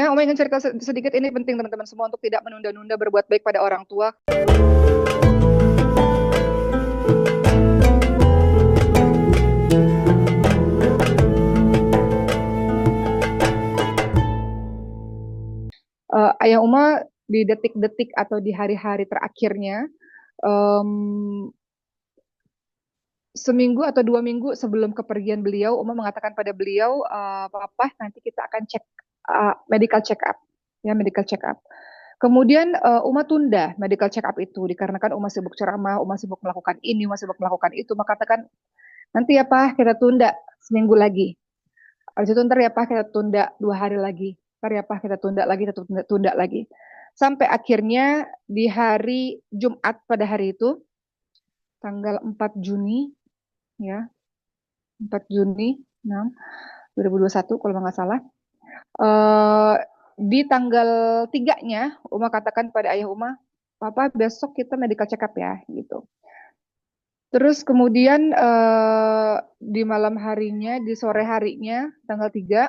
Ya, Oma ingin cerita sedikit, ini penting teman-teman semua untuk tidak menunda-nunda berbuat baik pada orang tua. Ayah Uma di detik-detik atau di hari-hari terakhirnya, em, seminggu atau 2 minggu sebelum kepergian beliau, Uma mengatakan pada beliau, Papa nanti kita akan cek medical check up, ya medical check up. Kemudian Uma tunda medical check up itu dikarenakan Uma sibuk ceramah, Uma sibuk melakukan ini, Uma sibuk melakukan itu. Maka katakan nanti ya Pak kita tunda seminggu lagi. Habis itu ntar ya Pak kita tunda 2 hari lagi. Ntar ya Pak kita tunda lagi, kita tunda lagi. Sampai akhirnya di hari Jumat pada hari itu, tanggal 4 Juni, ya 4 Juni 6, 2021 kalau nggak salah. Eh, di tanggal 3-nya, Uma katakan pada ayah Uma, Papa besok kita medical check up ya, gitu. Terus kemudian di malam harinya, di sore harinya, tanggal 3,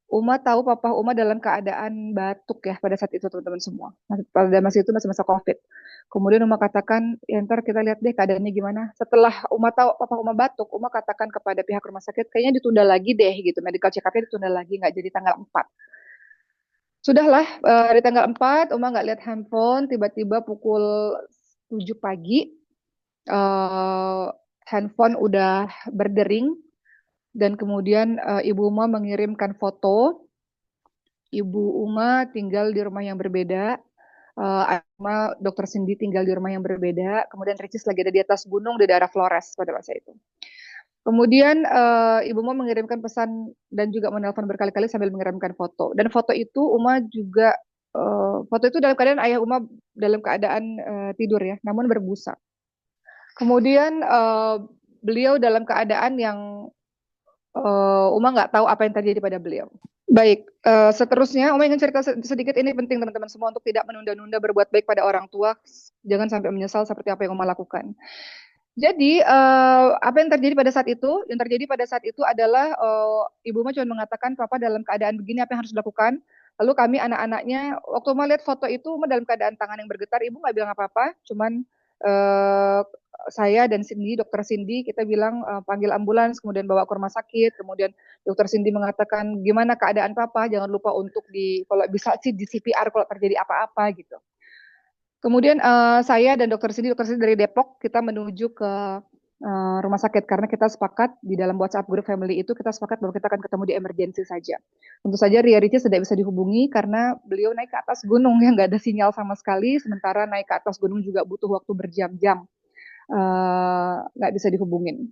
Uma tahu papa Uma dalam keadaan batuk ya pada saat itu teman-teman semua. Pada masa itu masih masa COVID. Kemudian Uma katakan, ya ntar kita lihat deh keadaannya gimana. Setelah Uma tahu papa Uma batuk, Uma katakan kepada pihak rumah sakit, kayaknya ditunda lagi deh gitu. Medical check up-nya ditunda lagi, nggak jadi tanggal 4. Sudahlah, di tanggal 4, Uma nggak lihat handphone, tiba-tiba pukul 7 pagi, eh, handphone udah berdering, dan kemudian Ibu Uma mengirimkan foto. Ibu Uma tinggal di rumah yang berbeda, Uma Dokter Cindy tinggal di rumah yang berbeda, kemudian Ricis lagi ada di atas gunung di daerah Flores pada masa itu. Kemudian Ibu Uma mengirimkan pesan dan juga menelpon berkali-kali sambil mengirimkan foto. Dan foto itu Uma juga, foto itu dalam keadaan ayah Uma dalam keadaan tidur ya, namun berbusa. Kemudian beliau dalam keadaan yang Uma nggak tahu apa yang terjadi pada beliau. Baik, seterusnya Uma ingin cerita sedikit, ini penting teman-teman semua untuk tidak menunda-nunda berbuat baik pada orang tua. Jangan sampai menyesal seperti apa yang Uma lakukan. Jadi, apa yang terjadi pada saat itu? Yang terjadi pada saat itu adalah Ibu Uma cuma mengatakan, Papa dalam keadaan begini, apa yang harus dilakukan? Lalu kami anak-anaknya, waktu Uma lihat foto itu, Uma dalam keadaan tangan yang bergetar, Ibu nggak bilang apa-apa, cuman eh, saya dan Cindy, Dokter Cindy, kita bilang panggil ambulans, kemudian bawa ke rumah sakit, kemudian Dokter Cindy mengatakan gimana keadaan Papa, jangan lupa untuk kalau bisa sih di CPR kalau terjadi apa-apa gitu. Kemudian saya dan Dokter Cindy dari Depok, kita menuju ke rumah sakit karena kita sepakat di dalam WhatsApp grup family itu, kita sepakat bahwa kita akan ketemu di emergency saja. Tentu saja Ria Ricis tidak bisa dihubungi karena beliau naik ke atas gunung yang nggak ada sinyal sama sekali, sementara naik ke atas gunung juga butuh waktu berjam-jam, nggak bisa dihubungin.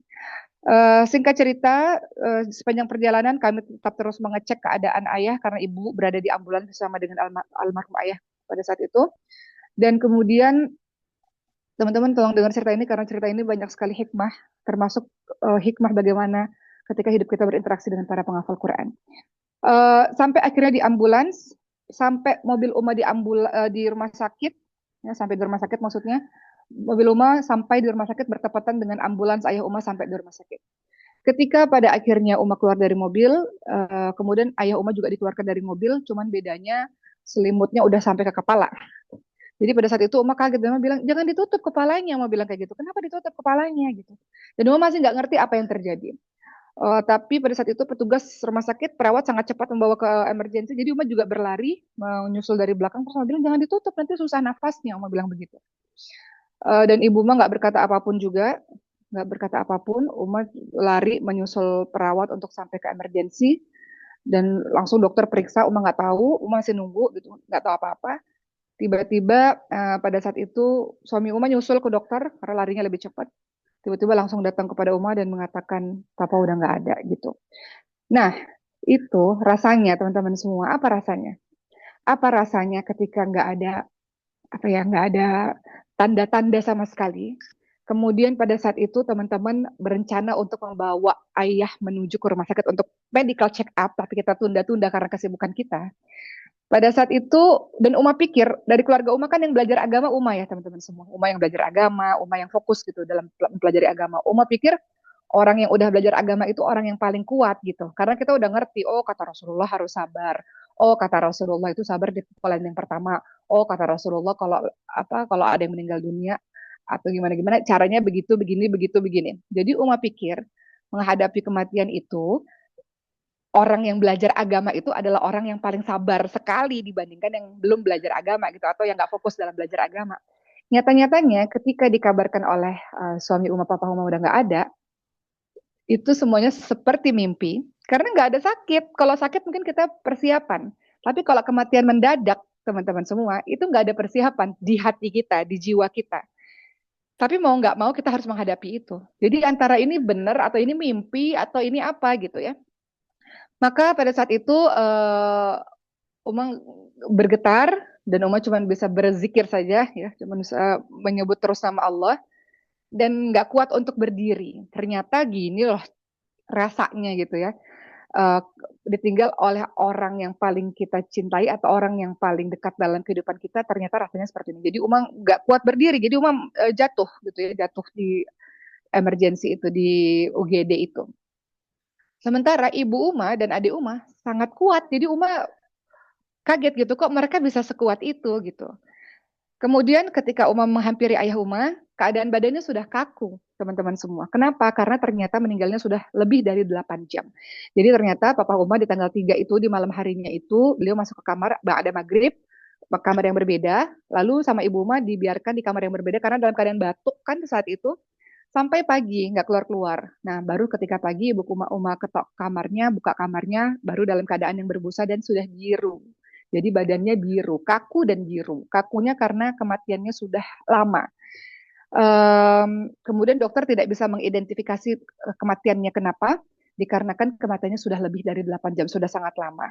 Singkat cerita, sepanjang perjalanan kami tetap terus mengecek keadaan ayah karena ibu berada di ambulans bersama dengan almarhum ayah pada saat itu. Dan kemudian teman-teman tolong dengar cerita ini karena cerita ini banyak sekali hikmah, termasuk hikmah bagaimana ketika hidup kita berinteraksi dengan para penghafal Quran. Sampai akhirnya di ambulans, sampai mobil Uma di rumah sakit, ya, sampai di rumah sakit maksudnya, mobil Uma sampai di rumah sakit bertepatan dengan ambulans ayah Uma sampai di rumah sakit. Ketika pada akhirnya Uma keluar dari mobil, kemudian ayah Uma juga dikeluarkan dari mobil, cuman bedanya selimutnya udah sampai ke kepala. Jadi pada saat itu Uma kaget, dan Uma bilang, jangan ditutup kepalanya. Uma bilang kayak gitu, kenapa ditutup kepalanya gitu. Dan Uma masih nggak ngerti apa yang terjadi. Tapi pada saat itu petugas rumah sakit, perawat sangat cepat membawa ke emergency, jadi Uma juga berlari, menyusul dari belakang, terus Uma bilang, jangan ditutup, nanti susah nafasnya, Uma bilang begitu. Dan Ibu Uma nggak berkata apapun juga, nggak berkata apapun, Uma lari menyusul perawat untuk sampai ke emergency, dan langsung dokter periksa, Uma nggak tahu, Uma masih nunggu gitu, nggak tahu apa-apa. Tiba-tiba pada saat itu suami Uma nyusul ke dokter karena larinya lebih cepat. Tiba-tiba langsung datang kepada Uma dan mengatakan papa udah nggak ada gitu. Nah, itu rasanya teman-teman semua, apa rasanya? Apa rasanya ketika nggak ada, apa ya, nggak ada tanda-tanda sama sekali. Kemudian pada saat itu teman-teman berencana untuk membawa ayah menuju ke rumah sakit untuk medical check up, tapi kita tunda-tunda karena kesibukan kita. Pada saat itu, dan Uma pikir, dari keluarga Uma kan yang belajar agama Uma ya teman-teman semua. Uma yang belajar agama, Uma yang fokus gitu dalam mempelajari agama. Uma pikir orang yang udah belajar agama itu orang yang paling kuat gitu. Karena kita udah ngerti, oh kata Rasulullah harus sabar. Oh, kata Rasulullah itu sabar di pukulan yang pertama. Oh, kata Rasulullah kalau ada yang meninggal dunia atau gimana-gimana caranya begitu begini begitu begini. Jadi Uma pikir menghadapi kematian itu orang yang belajar agama itu adalah orang yang paling sabar sekali dibandingkan yang belum belajar agama gitu atau yang nggak fokus dalam belajar agama. Nyata-nyatanya ketika dikabarkan oleh suami Uma Papa Uma udah nggak ada, itu semuanya seperti mimpi karena nggak ada sakit. Kalau sakit mungkin kita persiapan, tapi kalau kematian mendadak teman-teman semua itu nggak ada persiapan di hati kita, di jiwa kita. Tapi mau nggak mau kita harus menghadapi itu. Jadi antara ini benar atau ini mimpi atau ini apa gitu ya. Maka pada saat itu Uma bergetar dan Uma cuma bisa berzikir saja ya, cuma bisa menyebut terus nama Allah dan nggak kuat untuk berdiri. Ternyata gini loh rasanya gitu ya. Uh, Ditinggal oleh orang yang paling kita cintai atau orang yang paling dekat dalam kehidupan kita ternyata rasanya seperti ini. Jadi Uma nggak kuat berdiri, jadi Uma jatuh gitu ya, jatuh di emergency itu di UGD itu. Sementara ibu Uma dan adik Uma sangat kuat, jadi Uma kaget gitu kok mereka bisa sekuat itu gitu. Kemudian ketika Uma menghampiri ayah Uma, keadaan badannya sudah kaku, teman-teman semua. Kenapa? Karena ternyata meninggalnya sudah lebih dari 8 jam. Jadi ternyata Papa Uma di tanggal 3 itu, di malam harinya itu, beliau masuk ke kamar, ada maghrib, kamar yang berbeda, lalu sama Ibu Uma dibiarkan di kamar yang berbeda, karena dalam keadaan batuk kan saat itu, sampai pagi, nggak keluar-keluar. Nah, baru ketika pagi Ibu Uma ketok kamarnya, buka kamarnya, baru dalam keadaan yang berbusa dan sudah biru. Jadi badannya biru, kaku dan biru. Kakunya karena kematiannya sudah lama. Kemudian dokter tidak bisa mengidentifikasi kematiannya kenapa, dikarenakan kematiannya sudah lebih dari 8 jam, sudah sangat lama.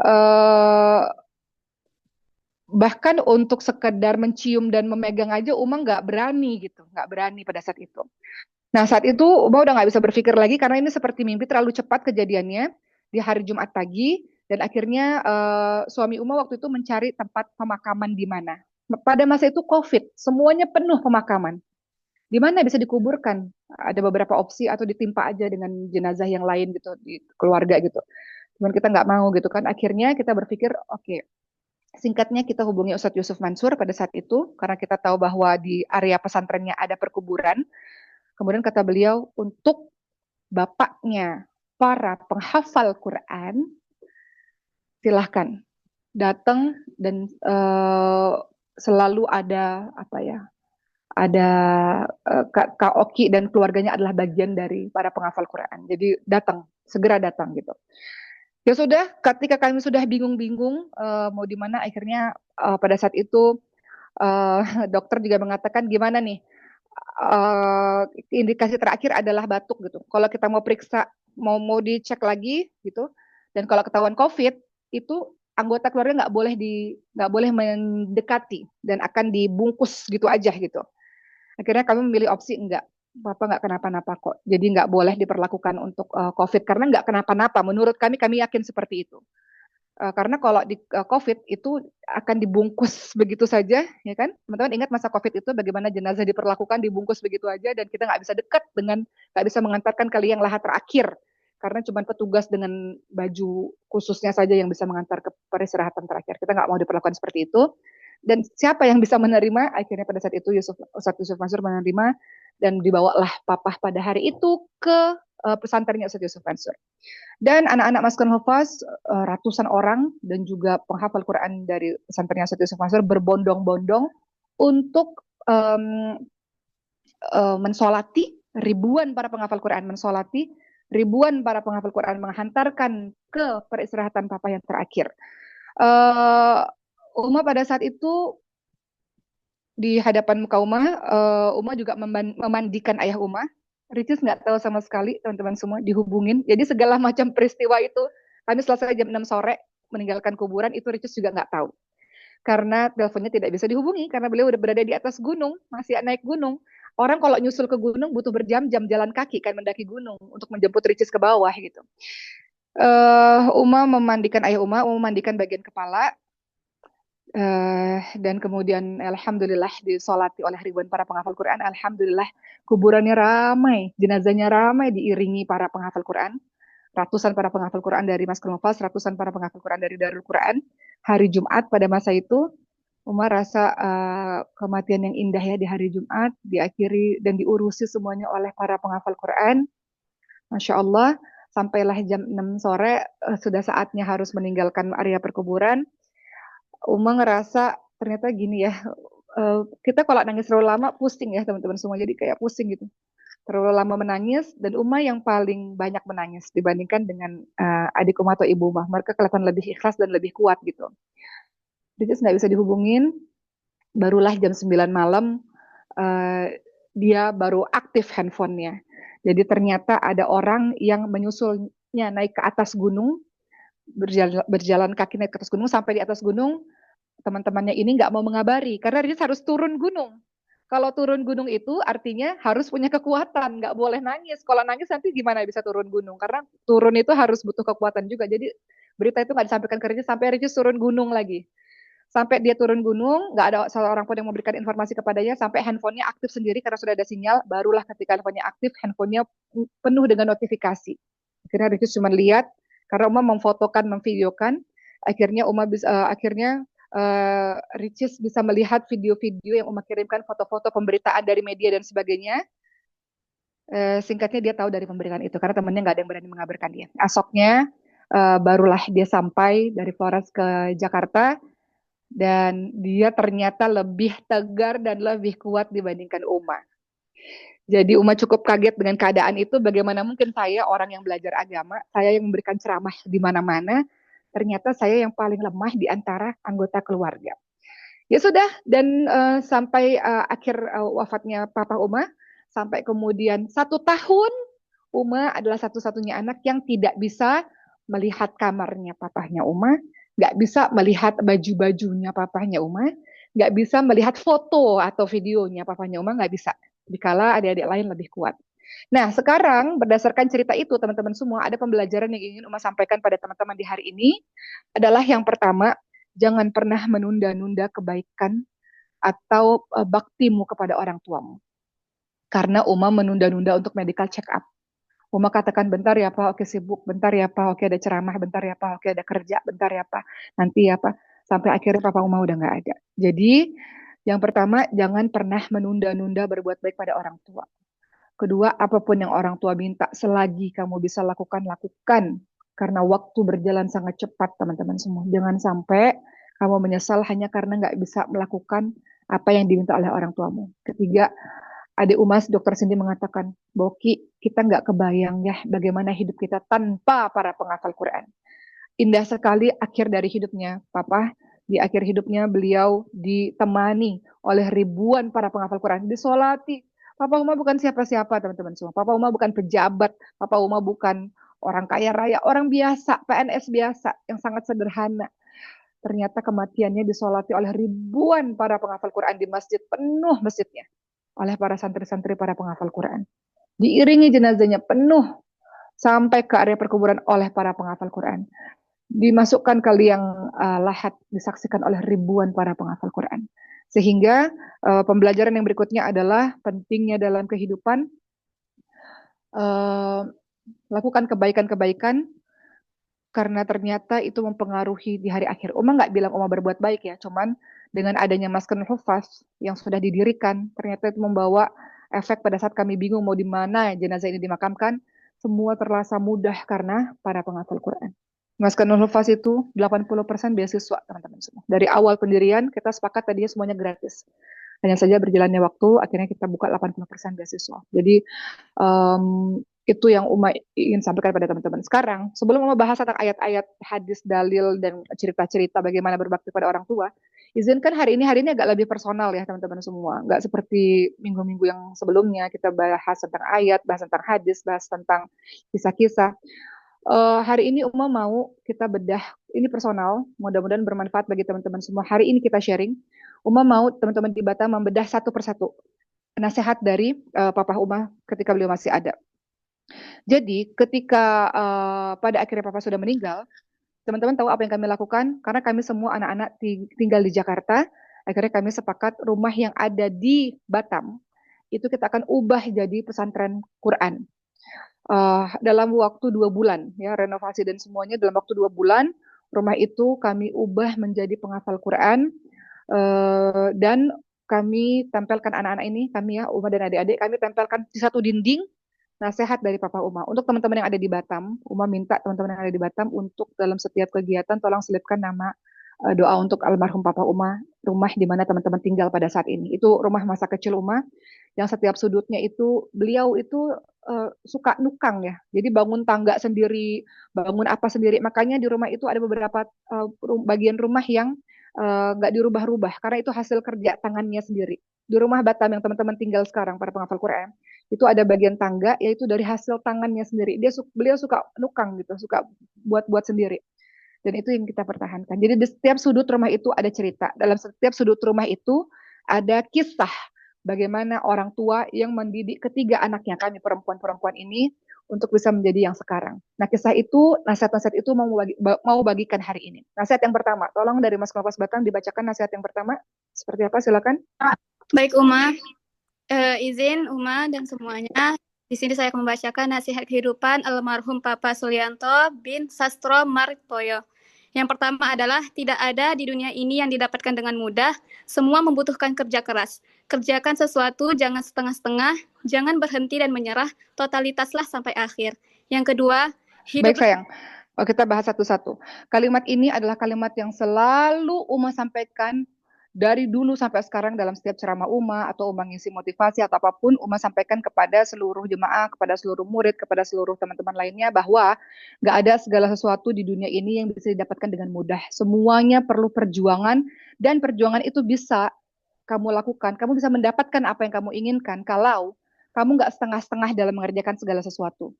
Uh, Bahkan untuk sekedar mencium dan memegang aja Uma nggak berani gitu, nggak berani pada saat itu. Nah saat itu Uma udah nggak bisa berpikir lagi karena ini seperti mimpi terlalu cepat kejadiannya di hari Jumat pagi dan akhirnya suami Uma waktu itu mencari tempat pemakaman di mana. Pada masa itu COVID, semuanya penuh pemakaman. Di mana bisa dikuburkan? Ada beberapa opsi atau ditimpa aja dengan jenazah yang lain gitu di keluarga gitu. Cuman kita nggak mau gitu kan. Akhirnya kita berpikir, oke, okay, singkatnya kita hubungi Ustadz Yusuf Mansur pada saat itu karena kita tahu bahwa di area pesantrennya ada perkuburan. Kemudian kata beliau untuk bapaknya para penghafal Quran silahkan datang dan selalu ada apa ya, ada Kak Oki dan keluarganya adalah bagian dari para penghafal Quran. Jadi datang, segera datang gitu. Ya sudah, ketika kami sudah bingung-bingung mau di mana, akhirnya pada saat itu dokter juga mengatakan gimana nih, indikasi terakhir adalah batuk gitu. Kalau kita mau periksa, mau dicek lagi gitu, dan kalau ketahuan COVID itu anggota keluarga nggak boleh mendekati dan akan dibungkus gitu aja gitu. Akhirnya kami memilih opsi enggak. Papa nggak kenapa-napa kok. Jadi nggak boleh diperlakukan untuk COVID karena nggak kenapa-napa. Menurut kami yakin seperti itu. Karena kalau di COVID itu akan dibungkus begitu saja, ya kan? Teman-teman ingat masa COVID itu bagaimana jenazah diperlakukan dibungkus begitu aja dan kita nggak bisa dekat dengan, nggak bisa mengantarkan ke liang lahat terakhir karena cuma petugas dengan baju khususnya saja yang bisa mengantar ke peristirahatan terakhir. Kita nggak mau diperlakukan seperti itu. Dan siapa yang bisa menerima? Akhirnya pada saat itu Ustadz Yusuf Mansur menerima dan dibawalah Papa pada hari itu ke pesantrennya Ustadz Yusuf Mansur. Dan anak-anak Maskun Hafaz, ratusan orang dan juga penghafal Quran dari pesantren Ustadz Yusuf Mansur berbondong-bondong untuk mensolati ribuan para penghafal Quran, mensolati ribuan para penghafal Quran menghantarkan ke peristirahatan Papa yang terakhir. Uma pada saat itu di hadapan muka Uma juga memandikan ayah Uma. Ricis nggak tahu sama sekali, teman-teman semua, dihubungin. Jadi segala macam peristiwa itu, kami selesai jam 6 sore, meninggalkan kuburan, itu Ricis juga nggak tahu. Karena teleponnya tidak bisa dihubungi, karena beliau udah berada di atas gunung, masih naik gunung. Orang kalau nyusul ke gunung butuh berjam-jam jalan kaki, kan mendaki gunung, untuk menjemput Ricis ke bawah gitu. Uma memandikan ayah Uma memandikan bagian kepala, dan kemudian alhamdulillah disolati oleh ribuan para penghafal Quran. Alhamdulillah kuburannya ramai, jenazahnya ramai diiringi para penghafal Quran. ratusan para penghafal Quran dari Maskerul Mufas, ratusan para penghafal Quran dari Darul Quran. Hari Jumat pada masa itu, Umar rasa kematian yang indah ya di hari Jumat, diakhiri dan diurusi semuanya oleh para penghafal Quran. Masya Allah, sampailah jam 6 sore, sudah saatnya harus meninggalkan area perkuburan. Uma ngerasa ternyata gini ya, kita kalau nangis terlalu lama pusing ya teman-teman semua, jadi kayak pusing gitu. Terlalu lama menangis, dan Uma yang paling banyak menangis dibandingkan dengan adik Uma atau ibu Uma. Mereka kelihatan lebih ikhlas dan lebih kuat gitu. Jadi nggak bisa dihubungin, barulah jam 9 malam dia baru aktif handphonenya. Jadi ternyata ada orang yang menyusulnya naik ke atas gunung, berjalan kaki naik ke atas gunung, sampai di atas gunung teman-temannya ini nggak mau mengabari karena dia harus turun gunung. Kalau turun gunung itu artinya harus punya kekuatan, nggak boleh nangis. Kalau nangis nanti gimana bisa turun gunung? Karena turun itu harus butuh kekuatan juga. Jadi berita itu nggak disampaikan ke Regis sampai Regis turun gunung lagi. Sampai dia turun gunung, nggak ada seorang pun yang memberikan informasi kepadanya, sampai handphonenya aktif sendiri karena sudah ada sinyal, barulah ketika handphonenya aktif, handphonenya penuh dengan notifikasi. Akhirnya Regis cuma lihat, karena Uma memfotokan, memvideokan, akhirnya Ricis bisa melihat video-video yang Uma kirimkan, foto-foto pemberitaan dari media dan sebagainya. Singkatnya dia tahu dari pemberitaan itu karena temannya nggak ada yang berani mengabarkan dia. Esoknya barulah dia sampai dari Flores ke Jakarta, dan dia ternyata lebih tegar dan lebih kuat dibandingkan Uma. Jadi Uma cukup kaget dengan keadaan itu. Bagaimana mungkin saya orang yang belajar agama, saya yang memberikan ceramah di mana-mana, ternyata saya yang paling lemah di antara anggota keluarga. Ya sudah, dan sampai akhir wafatnya Papa Uma, sampai kemudian 1 tahun, Uma adalah satu-satunya anak yang tidak bisa melihat kamarnya papahnya Uma, nggak bisa melihat baju-bajunya papahnya Uma, nggak bisa melihat foto atau videonya papahnya Uma, nggak bisa. Dikala adik-adik lain lebih kuat. Nah, sekarang berdasarkan cerita itu, teman-teman semua, ada pembelajaran yang ingin Uma sampaikan pada teman-teman di hari ini, adalah yang pertama, jangan pernah menunda-nunda kebaikan atau baktimu kepada orang tuamu. Karena Uma menunda-nunda untuk medical check up. Uma katakan, bentar ya Pak, oke sibuk, bentar ya Pak, oke ada ceramah, bentar ya Pak, oke ada kerja, bentar ya Pak, nanti ya Pak. Sampai akhirnya Papa Uma udah nggak ada. Jadi, yang pertama, jangan pernah menunda-nunda berbuat baik pada orang tua. Kedua, apapun yang orang tua minta, selagi kamu bisa lakukan, lakukan. Karena waktu berjalan sangat cepat, teman-teman semua. Jangan sampai kamu menyesal hanya karena nggak bisa melakukan apa yang diminta oleh orang tuamu. Ketiga, adik Umas, Dokter Cindy mengatakan, Boki, kita nggak kebayang ya bagaimana hidup kita tanpa para penghafal Quran. Indah sekali akhir dari hidupnya, Papa. Di akhir hidupnya beliau ditemani oleh ribuan para penghafal Quran, disolati. Papa Uma bukan siapa-siapa, teman-teman semua. Papa Uma bukan pejabat, Papa Uma bukan orang kaya raya, orang biasa, PNS biasa, yang sangat sederhana. Ternyata kematiannya disolati oleh ribuan para penghafal Quran di masjid, penuh masjidnya oleh para santri-santri, para penghafal Quran. Diiringi jenazahnya penuh sampai ke area perkuburan oleh para penghafal Quran. Dimasukkan ke liang lahat, disaksikan oleh ribuan para penghafal Quran. Sehingga pembelajaran yang berikutnya adalah pentingnya dalam kehidupan lakukan kebaikan-kebaikan, karena ternyata itu mempengaruhi di hari akhir. Uma nggak bilang Uma berbuat baik ya, cuman dengan adanya Maskanul Hufaz yang sudah didirikan, ternyata itu membawa efek pada saat kami bingung mau di mana jenazah ini dimakamkan, semua terasa mudah karena para penghafal Quran. Maskanul Hufaz itu 80% beasiswa, teman-teman semua. Dari awal pendirian, kita sepakat tadinya semuanya gratis. Hanya saja berjalannya waktu, akhirnya kita buka 80% beasiswa. Jadi, itu yang Uma ingin sampaikan pada teman-teman. Sekarang, sebelum Uma bahas tentang ayat-ayat, hadis, dalil, dan cerita-cerita bagaimana berbakti pada orang tua, izinkan hari ini agak lebih personal ya teman-teman semua. Nggak seperti minggu-minggu yang sebelumnya, kita bahas tentang ayat, bahas tentang hadis, bahas tentang kisah-kisah. Hari ini Uma mau kita bedah, ini personal, mudah-mudahan bermanfaat bagi teman-teman semua. Hari ini kita sharing, Uma mau teman-teman di Batam membedah satu persatu nasihat dari Papa Uma ketika beliau masih ada. Jadi ketika pada akhirnya Papa sudah meninggal, teman-teman tahu apa yang kami lakukan? Karena kami semua anak-anak tinggal di Jakarta, akhirnya kami sepakat rumah yang ada di Batam, itu kita akan ubah jadi pesantren Quran. dalam waktu 2 bulan, ya renovasi dan semuanya dalam waktu 2 bulan. Rumah itu kami ubah menjadi penghafal Quran, dan kami tempelkan anak-anak ini, kami ya, Uma dan adik-adik, kami tempelkan di satu dinding nasihat dari Papa Uma. Untuk teman-teman yang ada di Batam, Uma minta teman-teman yang ada di Batam untuk dalam setiap kegiatan tolong selipkan nama, doa untuk almarhum Papa Uma, rumah di mana teman-teman tinggal pada saat ini. Itu rumah masa kecil Uma, yang setiap sudutnya itu beliau itu suka nukang ya. Jadi bangun tangga sendiri, bangun apa sendiri. Makanya di rumah itu ada beberapa bagian rumah yang nggak dirubah-rubah karena itu hasil kerja tangannya sendiri. Di rumah Batam yang teman-teman tinggal sekarang para penghafal Quran, itu ada bagian tangga yaitu dari hasil tangannya sendiri. Beliau suka nukang gitu, suka buat-buat sendiri. Dan itu yang kita pertahankan. Jadi di setiap sudut rumah itu ada cerita. Dalam setiap sudut rumah itu ada kisah bagaimana orang tua yang mendidik ketiga anaknya, kami perempuan-perempuan ini, untuk bisa menjadi yang sekarang. Nah, kisah itu, nasihat-nasihat itu mau bagikan hari ini. Nasihat yang pertama, tolong dari Mas Kompas Batang dibacakan nasihat yang pertama. Seperti apa? Silakan. Baik Uma, izin Uma dan semuanya. Di sini saya akan membacakan nasihat kehidupan almarhum Papa Sulianto bin Sastro Martoyo. Yang pertama adalah tidak ada di dunia ini yang didapatkan dengan mudah. Semua membutuhkan kerja keras. Kerjakan sesuatu, jangan setengah-setengah, jangan berhenti dan menyerah, totalitaslah sampai akhir. Yang kedua, hidup. Baik sayang, kita bahas satu-satu. Kalimat ini adalah kalimat yang selalu Uma sampaikan dari dulu sampai sekarang dalam setiap ceramah Uma atau Uma ngisi motivasi atau apapun, Uma sampaikan kepada seluruh jemaah, kepada seluruh murid, kepada seluruh teman-teman lainnya bahwa nggak ada segala sesuatu di dunia ini yang bisa didapatkan dengan mudah. Semuanya perlu perjuangan, dan perjuangan itu bisa kamu lakukan. Kamu bisa mendapatkan apa yang kamu inginkan kalau kamu nggak setengah-setengah dalam mengerjakan segala sesuatu.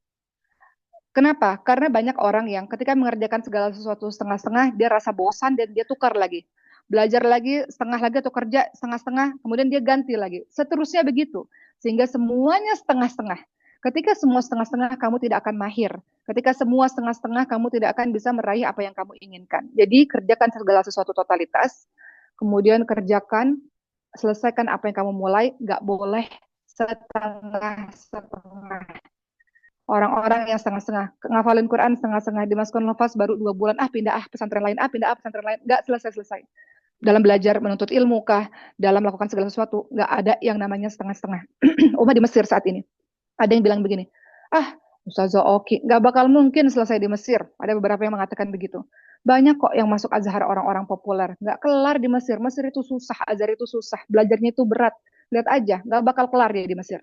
Kenapa? Karena banyak orang yang ketika mengerjakan segala sesuatu setengah-setengah, dia rasa bosan dan dia tukar lagi. Belajar lagi setengah lagi atau kerja setengah-setengah, kemudian dia ganti lagi. Seterusnya begitu. Sehingga semuanya setengah-setengah. Ketika semua setengah-setengah, kamu tidak akan mahir. Ketika semua setengah-setengah, kamu tidak akan bisa meraih apa yang kamu inginkan. Jadi kerjakan segala sesuatu totalitas, kemudian kerjakan, selesaikan apa yang kamu mulai, nggak boleh setengah-setengah. Orang-orang yang setengah-setengah, ngafalin Quran setengah-setengah, dimasukkan nafas baru 2 bulan, pindah pesantren lain, pindah pesantren lain, nggak selesai-selesai. Dalam belajar menuntut ilmu kah, dalam melakukan segala sesuatu, nggak ada yang namanya setengah-setengah. Uma di Mesir saat ini, ada yang bilang begini, Ustazah Oki, nggak bakal mungkin selesai di Mesir. Ada beberapa yang mengatakan begitu. Banyak kok yang masuk Azhar orang-orang populer. Nggak kelar di Mesir. Mesir itu susah, Azhar itu susah. Belajarnya itu berat. Lihat aja, nggak bakal kelar dia di Mesir.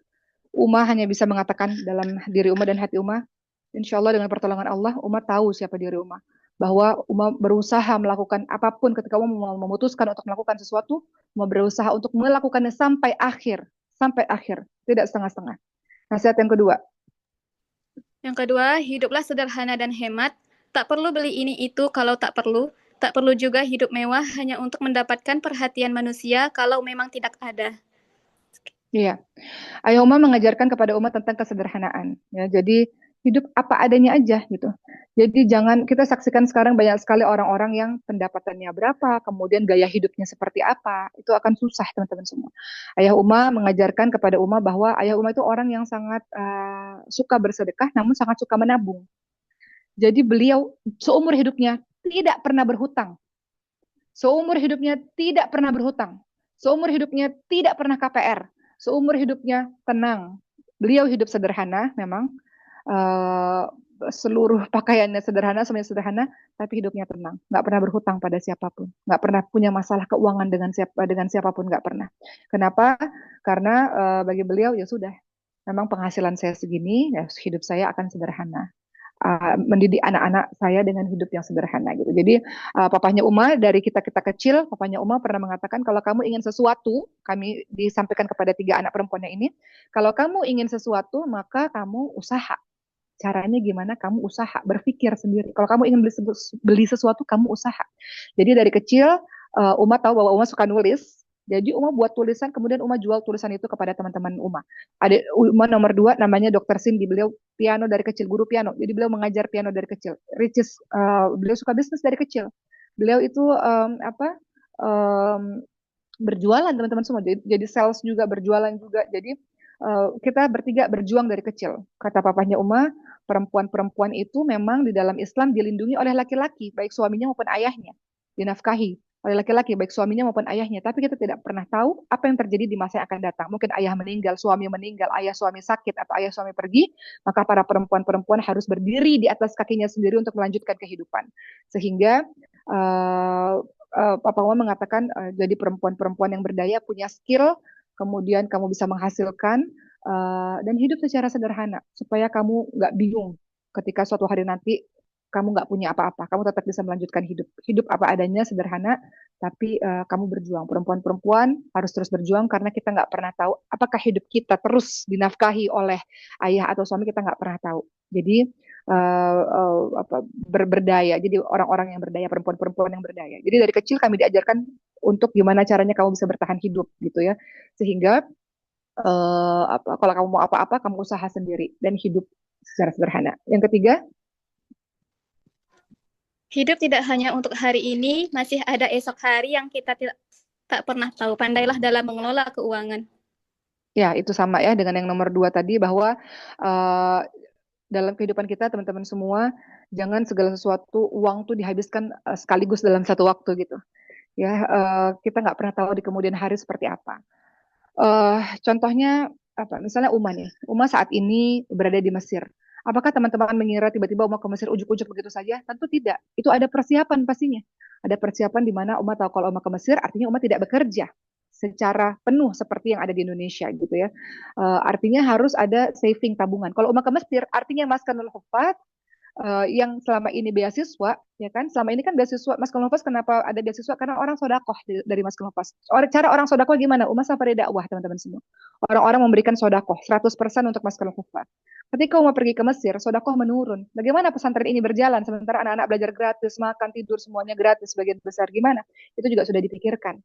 Uma hanya bisa mengatakan dalam diri Uma dan hati Uma, insya Allah dengan pertolongan Allah, Uma tahu siapa diri Uma. Bahwa Uma berusaha melakukan apapun ketika Uma memutuskan untuk melakukan sesuatu, Uma berusaha untuk melakukannya sampai akhir, tidak setengah-setengah. Nasihat yang kedua. Yang kedua, hiduplah sederhana dan hemat. Tak perlu beli ini itu kalau tak perlu. Tak perlu juga hidup mewah hanya untuk mendapatkan perhatian manusia kalau memang tidak ada. Iya. Ayah Uma mengajarkan kepada umat tentang kesederhanaan. Ya, jadi hidup apa adanya aja gitu. Jadi jangan, kita saksikan sekarang banyak sekali orang-orang yang pendapatannya berapa, kemudian gaya hidupnya seperti apa. Itu akan susah teman-teman semua. Ayah Uma mengajarkan kepada Uma bahwa Ayah Uma itu orang yang sangat suka bersedekah, namun sangat suka menabung. Jadi beliau seumur hidupnya tidak pernah berhutang. Seumur hidupnya tidak pernah berhutang. Seumur hidupnya tidak pernah KPR. Seumur hidupnya tenang. Beliau hidup sederhana memang. Uh, Seluruh pakaiannya sederhana, semuanya sederhana, tapi hidupnya tenang. Nggak pernah berhutang pada siapapun. Nggak pernah punya masalah keuangan dengan siapapun, nggak pernah. Kenapa? Karena bagi beliau ya sudah. Memang penghasilan saya segini, ya hidup saya akan sederhana. Mendidik anak-anak saya dengan hidup yang sederhana gitu. Jadi papahnya Uma dari kita kecil, papahnya Uma pernah mengatakan kalau kamu ingin sesuatu, kami disampaikan kepada 3 anak perempuannya ini, kalau kamu ingin sesuatu maka kamu usaha. Caranya gimana? Kamu usaha, berpikir sendiri. Kalau kamu ingin beli sesuatu, kamu usaha. Jadi dari kecil Uma tahu bahwa Uma suka nulis. Jadi Uma buat tulisan, kemudian Uma jual tulisan itu kepada teman-teman Uma. Ada Uma nomor 2 namanya Dokter Cindy. Beliau piano dari kecil, guru piano. Jadi beliau mengajar piano dari kecil. Ricis, beliau suka bisnis dari kecil. Beliau itu berjualan teman-teman semua. Jadi sales juga, berjualan juga. Jadi kita bertiga berjuang dari kecil. Kata papahnya Uma, perempuan-perempuan itu memang di dalam Islam dilindungi oleh laki-laki, baik suaminya maupun ayahnya, dinafkahi oleh laki-laki, baik suaminya maupun ayahnya. Tapi kita tidak pernah tahu apa yang terjadi di masa yang akan datang. Mungkin ayah meninggal, ayah suami sakit, atau ayah suami pergi, maka para perempuan-perempuan harus berdiri di atas kakinya sendiri untuk melanjutkan kehidupan. Sehingga Papa Uma mengatakan jadi perempuan-perempuan yang berdaya punya skill, kemudian kamu bisa menghasilkan dan hidup secara sederhana supaya kamu nggak bingung ketika suatu hari nanti kamu nggak punya apa-apa, kamu tetap bisa melanjutkan hidup apa adanya, sederhana, tapi kamu berjuang. Perempuan-perempuan harus terus berjuang karena kita nggak pernah tahu apakah hidup kita terus dinafkahi oleh ayah atau suami, kita nggak pernah tahu. Jadi berdaya. Jadi orang-orang yang berdaya, perempuan-perempuan yang berdaya. Jadi dari kecil kami diajarkan untuk gimana caranya kamu bisa bertahan hidup gitu ya. Sehingga kalau kamu mau apa-apa kamu usaha sendiri dan hidup secara sederhana. Yang ketiga, Hidup tidak hanya untuk hari ini, masih ada esok hari yang kita tak pernah tahu. Pandailah dalam mengelola keuangan. ya itu sama ya dengan yang nomor 2 tadi, bahwa uh, dalam kehidupan kita teman-teman semua, jangan segala sesuatu uang tuh dihabiskan sekaligus dalam satu waktu gitu. Ya, kita nggak pernah tahu di kemudian hari seperti apa. Contohnya apa? Misalnya Uma nih, Uma saat ini berada di Mesir. Apakah teman-teman mengira tiba-tiba Uma ke Mesir ujuk-ujuk begitu saja? Tentu tidak. Itu ada persiapan pastinya. Ada persiapan di mana Uma tahu kalau Uma ke Mesir, artinya Uma tidak bekerja secara penuh seperti yang ada di Indonesia gitu ya. Artinya harus ada saving tabungan. Kalau Uma ke Mesir, artinya maskanul hufat yang selama ini beasiswa, ya kan? Selama ini kan beasiswa Mas Kulnofas, kenapa ada beasiswa? Karena orang sodakoh dari Mas Kulnofas. Cara orang sodakoh gimana? Umas Safari dakwah, teman-teman semua. Orang-orang memberikan sodakoh 100% untuk Mas Kulnofas. Ketika Uma pergi ke Mesir, sodakoh menurun. Bagaimana pesantren ini berjalan? Sementara anak-anak belajar gratis, makan, tidur, semuanya gratis, sebagian besar. Gimana? Itu juga sudah dipikirkan.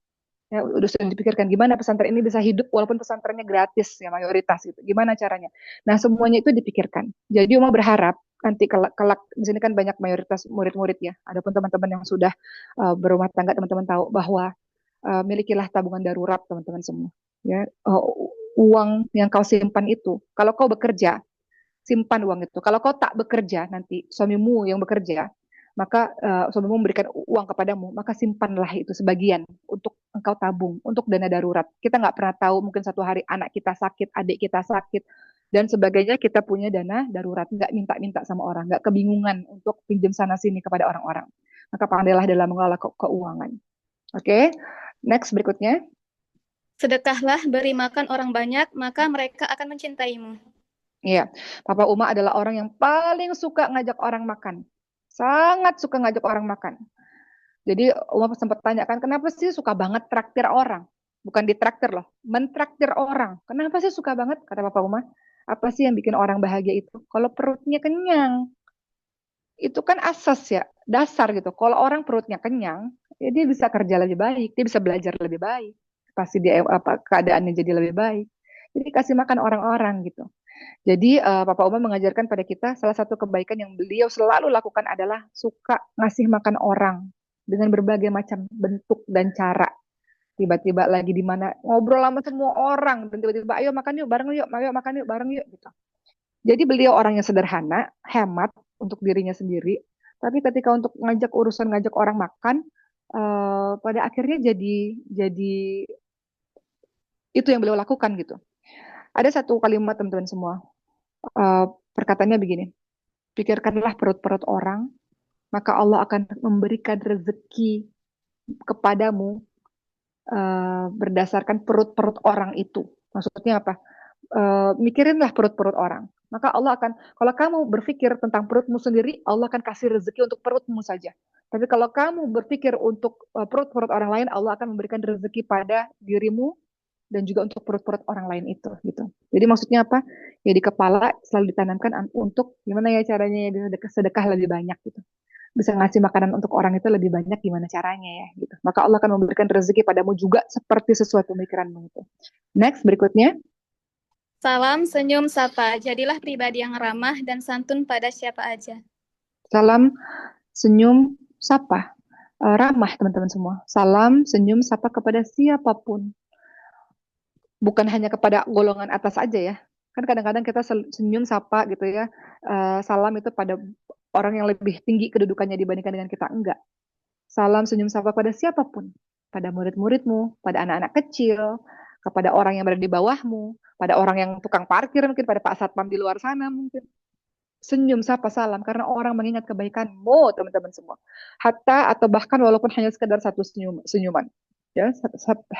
Ya, udah sudah dipikirkan gimana pesantren ini bisa hidup walaupun pesantrennya gratis ya mayoritas gitu. Gimana caranya? Nah, semuanya itu dipikirkan. Jadi Uma berharap nanti kelak di sini kan banyak mayoritas murid-murid ya. Adapun teman-teman yang sudah berumah tangga, teman-teman tahu bahwa milikilah tabungan darurat teman-teman semua. Ya, uang yang kau simpan itu, kalau kau bekerja, simpan uang itu. Kalau kau tak bekerja, nanti suamimu yang bekerja, maka suamimu memberikan uang kepadamu, maka simpanlah itu sebagian untuk engkau tabung, untuk dana darurat. Kita nggak pernah tahu, mungkin satu hari anak kita sakit, adik kita sakit, dan sebagainya, kita punya dana darurat. Nggak minta-minta sama orang, nggak kebingungan untuk pinjam sana-sini kepada orang-orang. Maka pandailah dalam mengelola keuangan. Oke, next berikutnya. Sedekahlah, beri makan orang banyak, maka mereka akan mencintaimu. Iya, Papa Uma adalah orang yang paling suka ngajak orang makan. Sangat suka ngajak orang makan. Jadi Uma sempat tanyakan, kenapa sih suka banget traktir orang? Bukan ditraktir loh, mentraktir orang. Kenapa sih suka banget? Kata Papa Uma, apa sih yang bikin orang bahagia itu? Kalau perutnya kenyang, itu kan asas ya, dasar gitu. Kalau orang perutnya kenyang, ya dia bisa kerja lebih baik, dia bisa belajar lebih baik. Pasti dia keadaannya jadi lebih baik. Jadi kasih makan orang-orang gitu. Jadi Papa Uma mengajarkan pada kita salah satu kebaikan yang beliau selalu lakukan adalah suka ngasih makan orang dengan berbagai macam bentuk dan cara. Tiba-tiba lagi di mana ngobrol sama semua orang dan tiba-tiba ayo makan yuk bareng yuk, ayo makan yuk bareng yuk gitu. Jadi beliau orang yang sederhana, hemat untuk dirinya sendiri, tapi ketika untuk ngajak orang makan, pada akhirnya jadi itu yang beliau lakukan gitu. Ada satu kalimat teman-teman semua, perkataannya begini, pikirkanlah perut-perut orang, maka Allah akan memberikan rezeki kepadamu berdasarkan perut-perut orang itu. Maksudnya apa? Mikirinlah perut-perut orang. Maka Allah akan, kalau kamu berpikir tentang perutmu sendiri, Allah akan kasih rezeki untuk perutmu saja. Tapi kalau kamu berpikir untuk perut-perut orang lain, Allah akan memberikan rezeki pada dirimu dan juga untuk perut-perut orang lain itu gitu. Jadi maksudnya apa? Ya di kepala selalu ditanamkan untuk gimana ya caranya ya sedekah lebih banyak gitu. Bisa ngasih makanan untuk orang itu lebih banyak gimana caranya ya gitu. Maka Allah akan memberikan rezeki padamu juga seperti sesuai pemikiranmu itu. Next berikutnya. Salam, senyum, sapa. Jadilah pribadi yang ramah dan santun pada siapa aja. Salam, senyum, sapa. Ramah teman-teman semua. Salam, senyum, sapa kepada siapapun. bukan hanya kepada golongan atas aja ya. Kan kadang-kadang kita senyum sapa gitu ya. Salam itu pada orang yang lebih tinggi kedudukannya dibandingkan dengan kita. Enggak. Salam senyum sapa pada siapapun. Pada murid-muridmu, pada anak-anak kecil, kepada orang yang berada di bawahmu, pada orang yang tukang parkir mungkin, pada Pak Satpam di luar sana mungkin. Senyum sapa salam karena orang mengingat kebaikanmu, teman-teman semua. Hatta atau bahkan walaupun hanya sekedar satu senyuman. Ya,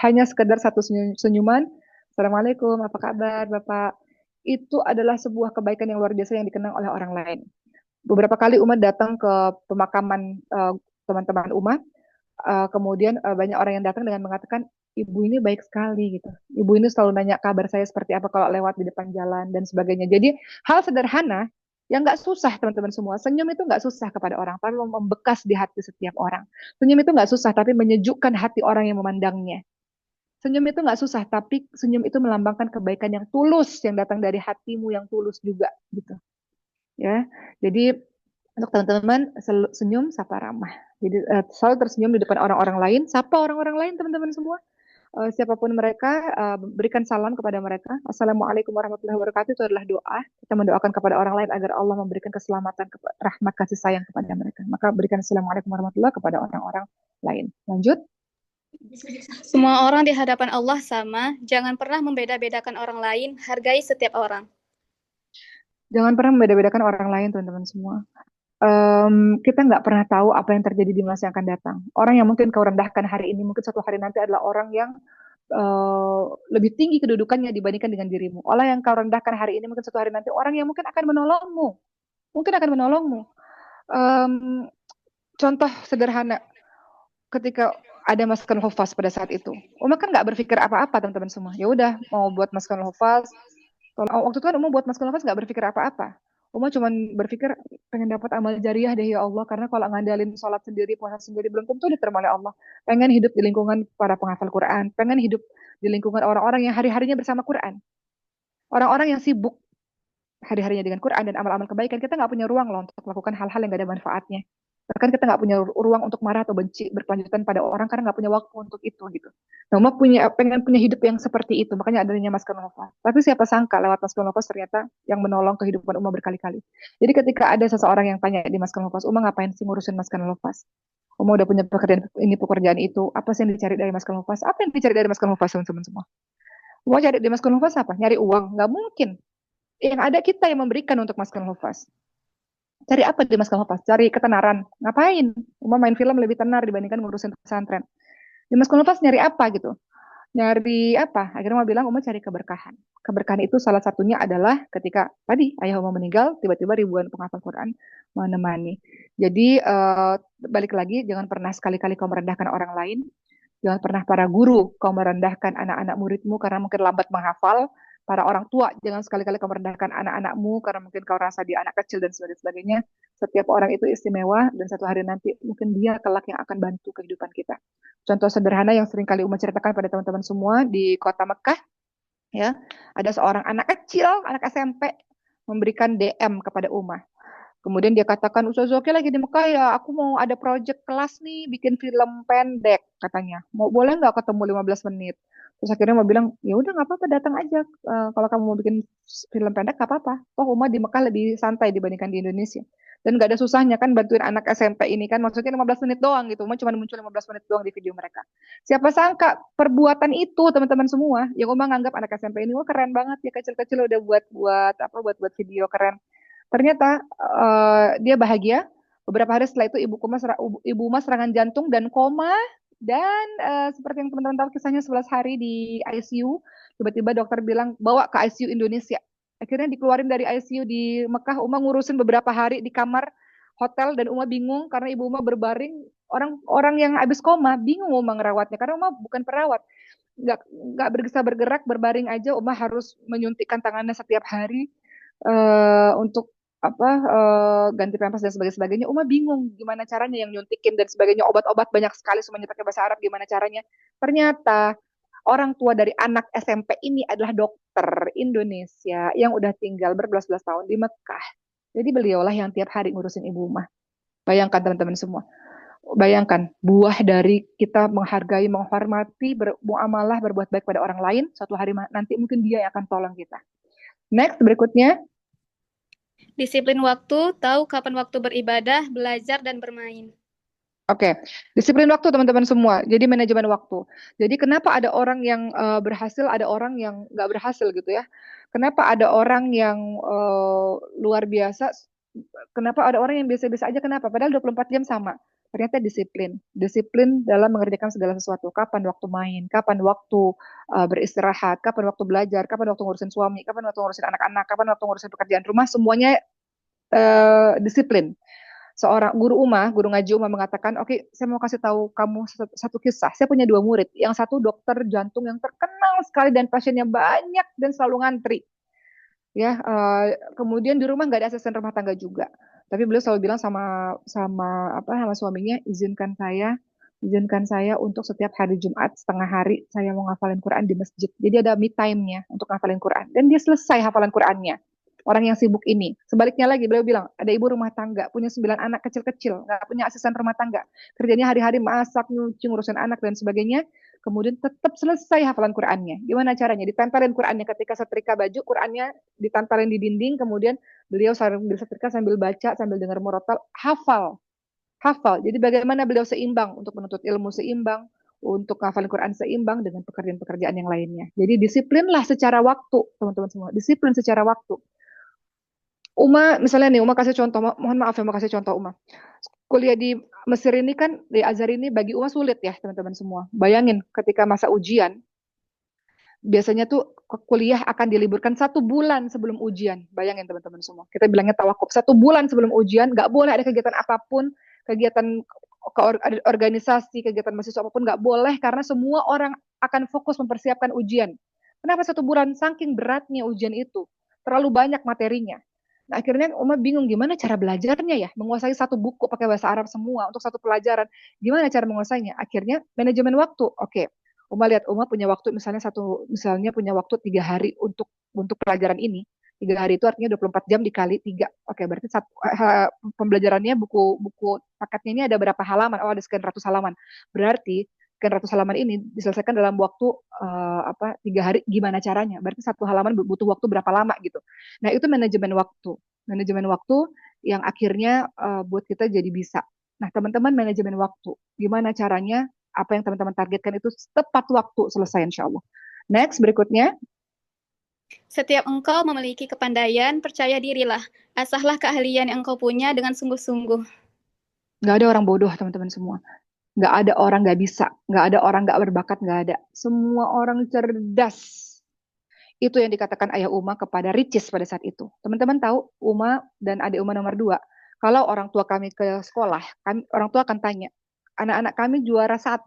hanya sekedar satu senyuman. Assalamualaikum, apa kabar, Bapak? Itu adalah sebuah kebaikan yang luar biasa yang dikenang oleh orang lain. Beberapa kali Uma datang ke pemakaman teman-teman Uma, kemudian banyak orang yang datang dengan mengatakan, ibu ini baik sekali gitu. Ibu ini selalu nanya kabar saya seperti apa kalau lewat di depan jalan dan sebagainya. Jadi hal sederhana yang nggak susah teman-teman semua. Senyum itu nggak susah kepada orang, tapi membekas di hati setiap orang. Senyum itu nggak susah, tapi menyejukkan hati orang yang memandangnya. Senyum itu nggak susah, tapi senyum itu melambangkan kebaikan yang tulus, yang datang dari hatimu yang tulus juga gitu. Ya, jadi untuk teman-teman senyum sapa ramah. Jadi selalu tersenyum di depan orang-orang lain, sapa orang-orang lain teman-teman semua. Siapapun mereka, berikan salam kepada mereka. Assalamualaikum warahmatullahi wabarakatuh. Itu adalah doa. Kita mendoakan kepada orang lain agar Allah memberikan keselamatan, rahmat, kasih sayang kepada mereka. Maka berikan assalamualaikum warahmatullahi kepada orang-orang lain. Lanjut. Semua orang di hadapan Allah sama, jangan pernah membeda-bedakan orang lain, hargai setiap orang. Jangan pernah membeda-bedakan orang lain, teman-teman semua. Kita nggak pernah tahu apa yang terjadi di masa yang akan datang. Orang yang mungkin kau rendahkan hari ini, mungkin suatu hari nanti adalah orang yang lebih tinggi kedudukannya dibandingkan dengan dirimu. Orang yang kau rendahkan hari ini, mungkin suatu hari nanti orang yang mungkin akan menolongmu. Mungkin akan menolongmu. Um, Contoh sederhana, ketika ada masker hufaz pada saat itu, Uma kan nggak berpikir apa-apa teman-teman semua. Ya udah mau buat masker hufaz. Waktu itu kan Uma buat masker hufaz nggak berpikir apa-apa. Uma cuma berpikir pengen dapat amal jariah deh ya Allah, karena kalau ngandalin sholat sendiri, puasa sendiri belum tentu diterima oleh Allah. Pengen hidup di lingkungan para penghafal Quran, pengen hidup di lingkungan orang-orang yang hari-harinya bersama Quran, orang-orang yang sibuk hari-harinya dengan Quran dan amal-amal kebaikan. Kita nggak punya ruang loh untuk melakukan hal-hal yang nggak ada manfaatnya. Bahkan kita nggak punya ruang untuk marah atau benci berkelanjutan pada orang karena nggak punya waktu untuk itu gitu. Nah, Uma pengen punya hidup yang seperti itu, makanya adanya Masker Nova. Tapi siapa sangka lewat Masker Nova ternyata yang menolong kehidupan Uma berkali-kali. Jadi ketika ada seseorang yang tanya di Masker Nova, Uma ngapain sih ngurusin Masker Nova? Uma udah punya pekerjaan itu. Apa sih yang dicari dari Masker Nova? Apa yang dicari dari Masker Nova teman-teman semua? Uma cari di Masker Nova apa? Nyari uang? Nggak mungkin. Yang ada kita yang memberikan untuk Masker Nova. Cari apa di Mas Kalhopas? Cari ketenaran. Ngapain? Uma main film lebih tenar dibandingkan ngurusin pesantren. Di Mas Kalhopas nyari apa gitu? Nyari apa? Akhirnya Uma bilang Uma cari keberkahan. Keberkahan itu salah satunya adalah ketika tadi ayah Uma meninggal, tiba-tiba ribuan penghafal Quran menemani. Jadi balik lagi, jangan pernah sekali-kali kau merendahkan orang lain. Jangan pernah para guru kau merendahkan anak-anak muridmu karena mungkin lambat menghafal. Para orang tua, jangan sekali-kali kau merendahkan anak-anakmu karena mungkin kau rasa dia anak kecil dan sebagainya. Setiap orang itu istimewa dan satu hari nanti mungkin dia kelak yang akan bantu kehidupan kita. Contoh sederhana yang sering kali Uma ceritakan pada teman-teman semua di kota Mekah, ya, ada seorang anak kecil, anak SMP, memberikan DM kepada Uma. Kemudian dia katakan, Ustaz Zoki lagi di Mekah ya, aku mau ada project kelas nih, bikin film pendek katanya. Mau boleh nggak ketemu 15 menit? Terus akhirnya mau bilang, ya udah nggak apa-apa, datang aja. Kalau kamu mau bikin film pendek nggak apa-apa. Toh Uma di Mekah lebih santai dibandingkan di Indonesia. Dan nggak ada susahnya kan bantuin anak SMP ini kan, maksudnya 15 menit doang gitu. Uma cuma muncul 15 menit doang di video mereka. Siapa sangka perbuatan itu teman-teman semua, yang Uma nganggap anak SMP ini, wah keren banget ya kecil-kecil udah buat video keren. Ternyata dia bahagia. Beberapa hari setelah itu ibu Uma serangan jantung dan koma, dan seperti yang teman-teman tahu kisahnya 11 hari di ICU. Tiba-tiba dokter bilang bawa ke ICU Indonesia. Akhirnya dikeluarin dari ICU di Mekah. Uma ngurusin beberapa hari di kamar hotel dan Uma bingung karena ibu Uma berbaring. Orang yang habis koma bingung Uma ngerawatnya karena Uma bukan perawat. Nggak bisa bergerak, berbaring aja. Uma harus menyuntikkan tangannya setiap hari untuk ganti pempes dan sebagainya. Uma bingung gimana caranya yang nyuntikin dan sebagainya. Obat-obat banyak sekali semuanya pakai bahasa Arab, gimana caranya. Ternyata orang tua dari anak SMP ini adalah dokter Indonesia yang udah tinggal berbelas-belas tahun di Mekah. Jadi beliaulah yang tiap hari ngurusin ibu Uma. Bayangkan teman-teman semua. Bayangkan, buah dari kita menghargai, menghormati, bermuamalah, berbuat baik pada orang lain, suatu hari nanti mungkin dia yang akan tolong kita. Next, berikutnya. Disiplin waktu, tahu kapan waktu beribadah, belajar, dan bermain. Oke, disiplin waktu teman-teman semua. Jadi manajemen waktu. Jadi kenapa ada orang yang berhasil, ada orang yang nggak berhasil gitu ya? Kenapa ada orang yang luar biasa? Kenapa ada orang yang biasa-biasa aja? Kenapa? Padahal 24 jam sama. Ternyata disiplin. Disiplin dalam mengerjakan segala sesuatu. Kapan waktu main, kapan waktu beristirahat, kapan waktu belajar, kapan waktu ngurusin suami, kapan waktu ngurusin anak-anak, kapan waktu ngurusin pekerjaan rumah, semuanya disiplin. Seorang guru ngaji Uma mengatakan, oke, saya mau kasih tahu kamu satu kisah. Saya punya 2 murid. Yang satu dokter jantung yang terkenal sekali dan pasiennya banyak dan selalu ngantri. Ya, kemudian di rumah nggak ada asisten rumah tangga juga. Tapi beliau selalu bilang sama suaminya, izinkan saya untuk setiap hari Jumat setengah hari saya mau ngafalin Quran di masjid. Jadi ada me time-nya untuk ngafalin Quran. Dan dia selesai hafalan Qurannya. Orang yang sibuk ini. Sebaliknya lagi, beliau bilang, ada ibu rumah tangga, punya 9 anak kecil-kecil, nggak punya asisten rumah tangga. Kerjanya hari-hari masak, nyuci, ngurusin anak, dan sebagainya. Kemudian tetap selesai hafalan Qurannya. Gimana caranya? Ditempelin Qurannya ketika setrika baju, Qurannya ditempelin di dinding, kemudian beliau sambil setrika, sambil baca, sambil dengar murotal, hafal. Hafal. Jadi bagaimana beliau seimbang untuk menuntut ilmu, seimbang untuk hafal Quran, seimbang dengan pekerjaan-pekerjaan yang lainnya. Jadi disiplinlah secara waktu, teman-teman semua. Disiplin secara waktu. Misalnya nih, kasih contoh, mohon maaf ya, kasih contoh kuliah di Mesir ini kan, di Azhar ini bagi sulit ya teman-teman semua. Bayangin ketika masa ujian, biasanya tuh kuliah akan diliburkan 1 bulan sebelum ujian. Bayangin teman-teman semua. Kita bilangnya tawakuf. 1 bulan sebelum ujian, nggak boleh ada kegiatan apapun, kegiatan organisasi, kegiatan mahasiswa apapun nggak boleh karena semua orang akan fokus mempersiapkan ujian. Kenapa 1 bulan? Saking beratnya ujian itu, terlalu banyak materinya. Nah, akhirnya Uma bingung gimana cara belajarnya ya, menguasai 1 buku pakai bahasa Arab semua untuk 1 pelajaran. Gimana cara menguasainya? Akhirnya manajemen waktu. Oke, Uma punya waktu misalnya punya waktu 3 hari untuk pelajaran ini. 3 hari itu artinya 24 jam dikali 3. Oke, berarti pembelajarannya buku paketnya ini ada berapa halaman? Oh, ada sekian ratus halaman. Berarti sekian ratus halaman ini diselesaikan dalam waktu 3 hari. Gimana caranya? Berarti 1 halaman butuh waktu berapa lama gitu. Nah, itu manajemen waktu. Manajemen waktu yang akhirnya buat kita jadi bisa. Nah, teman-teman, manajemen waktu. Gimana caranya? Apa yang teman-teman targetkan itu tepat waktu selesai, insya Allah. Next, berikutnya. Setiap engkau memiliki kepandaian, percaya dirilah. Asahlah keahlian yang engkau punya dengan sungguh-sungguh. Nggak ada orang bodoh, teman-teman semua. Nggak ada orang nggak bisa. Nggak ada orang nggak berbakat, nggak ada. Semua orang cerdas. Itu yang dikatakan ayah Uma kepada Ricis pada saat itu. Teman-teman tahu, Uma dan adik Uma nomor 2. Kalau orang tua kami ke sekolah, orang tua akan tanya, anak-anak kami juara 1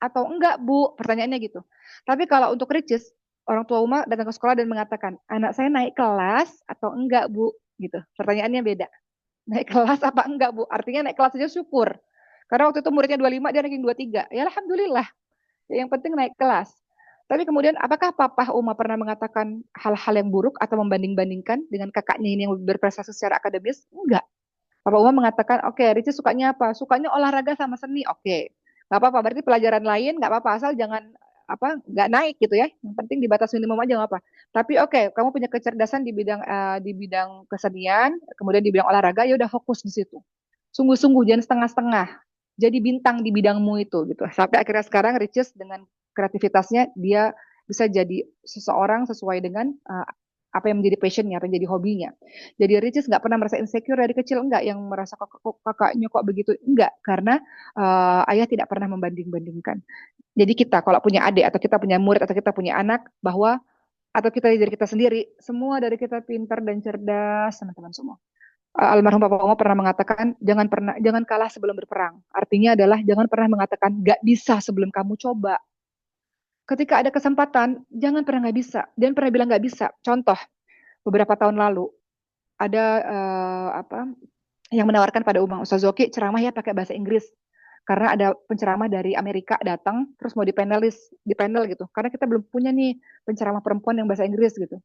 atau enggak, Bu? Pertanyaannya gitu. Tapi kalau untuk Ricis, orang tua Uma datang ke sekolah dan mengatakan, anak saya naik kelas atau enggak, Bu? Gitu. Pertanyaannya beda. Naik kelas apa enggak, Bu? Artinya naik kelas saja syukur. Karena waktu itu muridnya 25, dia ranking 23. Ya alhamdulillah. Yang penting naik kelas. Tapi kemudian apakah Papa Uma pernah mengatakan hal-hal yang buruk atau membanding-bandingkan dengan kakaknya ini yang berprestasi secara akademis? Enggak. Papa Uma mengatakan, oke, Ricis sukanya apa? Sukanya olahraga sama seni. Oke. Nggak apa-apa, berarti pelajaran lain nggak apa-apa, asal jangan nggak naik gitu ya. Yang penting di batas minimum aja nggak apa. Tapi oke, kamu punya kecerdasan di bidang kesenian, kemudian di bidang olahraga, ya udah fokus di situ. Sungguh-sungguh, jangan setengah-setengah. Jadi bintang di bidangmu itu gitu. Sampai akhirnya sekarang Ricis dengan kreativitasnya dia bisa jadi seseorang sesuai dengan apa yang menjadi passionnya, apa yang jadi hobinya. Jadi Ricis nggak pernah merasa insecure dari kecil, enggak, yang merasa kakaknya kok begitu, enggak, karena ayah tidak pernah membanding-bandingkan. Jadi kita kalau punya adik atau kita punya murid atau kita punya anak, bahwa atau kita dari kita sendiri, semua dari kita pintar dan cerdas, teman-teman semua. Almarhum Papa Oma pernah mengatakan jangan kalah sebelum berperang. Artinya adalah jangan pernah mengatakan nggak bisa sebelum kamu coba. Ketika ada kesempatan, jangan pernah nggak bisa. Jangan pernah bilang nggak bisa. Contoh, beberapa tahun lalu ada yang menawarkan pada Uma, Ustaz Zoki ceramah ya pakai bahasa Inggris. Karena ada penceramah dari Amerika datang, terus mau di panel gitu. Karena kita belum punya nih penceramah perempuan yang bahasa Inggris gitu.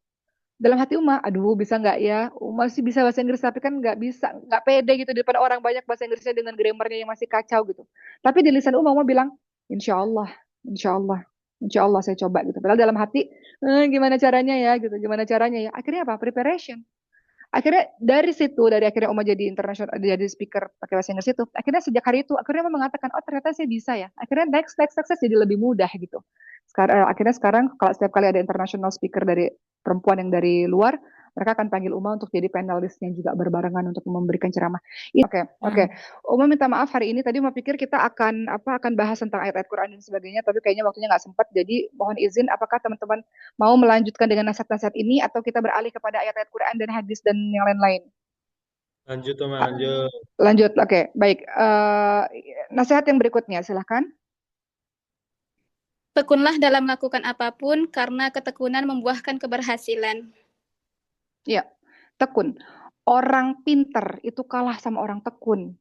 Dalam hati Uma, aduh bisa nggak ya? Uma sih bisa bahasa Inggris tapi kan nggak bisa, nggak pede gitu di depan orang banyak bahasa Inggrisnya dengan grammarnya yang masih kacau gitu. Tapi di lisan Uma bilang, Insya Allah, Insya Allah, Insya Allah saya coba gitu. Padahal dalam hati, gimana caranya ya gitu, gimana caranya ya? Akhirnya apa? Preparation. Akhirnya dari situ, dari akhirnya Uma jadi internasional, jadi speaker pakai bahasa Inggris itu. Akhirnya sejak hari itu, akhirnya Uma mengatakan, oh ternyata saya bisa ya. Akhirnya next jadi lebih mudah gitu. Akhirnya sekarang kalau setiap kali ada international speaker dari perempuan yang dari luar, mereka akan panggil Uma untuk jadi panelistnya juga berbarengan untuk memberikan ceramah. Oke, oke. Uma minta maaf hari ini tadi Uma pikir kita akan bahas tentang ayat-ayat Quran dan sebagainya, tapi kayaknya waktunya nggak sempat. Jadi mohon izin, apakah teman-teman mau melanjutkan dengan nasihat-nasihat ini atau kita beralih kepada ayat-ayat Quran dan hadis dan yang lain-lain? Lanjut, Oma, Ah, lanjut. lanjut, oke, baik. Nasihat yang berikutnya, silahkan. Tekunlah dalam melakukan apapun karena ketekunan membuahkan keberhasilan. Ya, tekun. Orang pinter itu kalah sama orang tekun.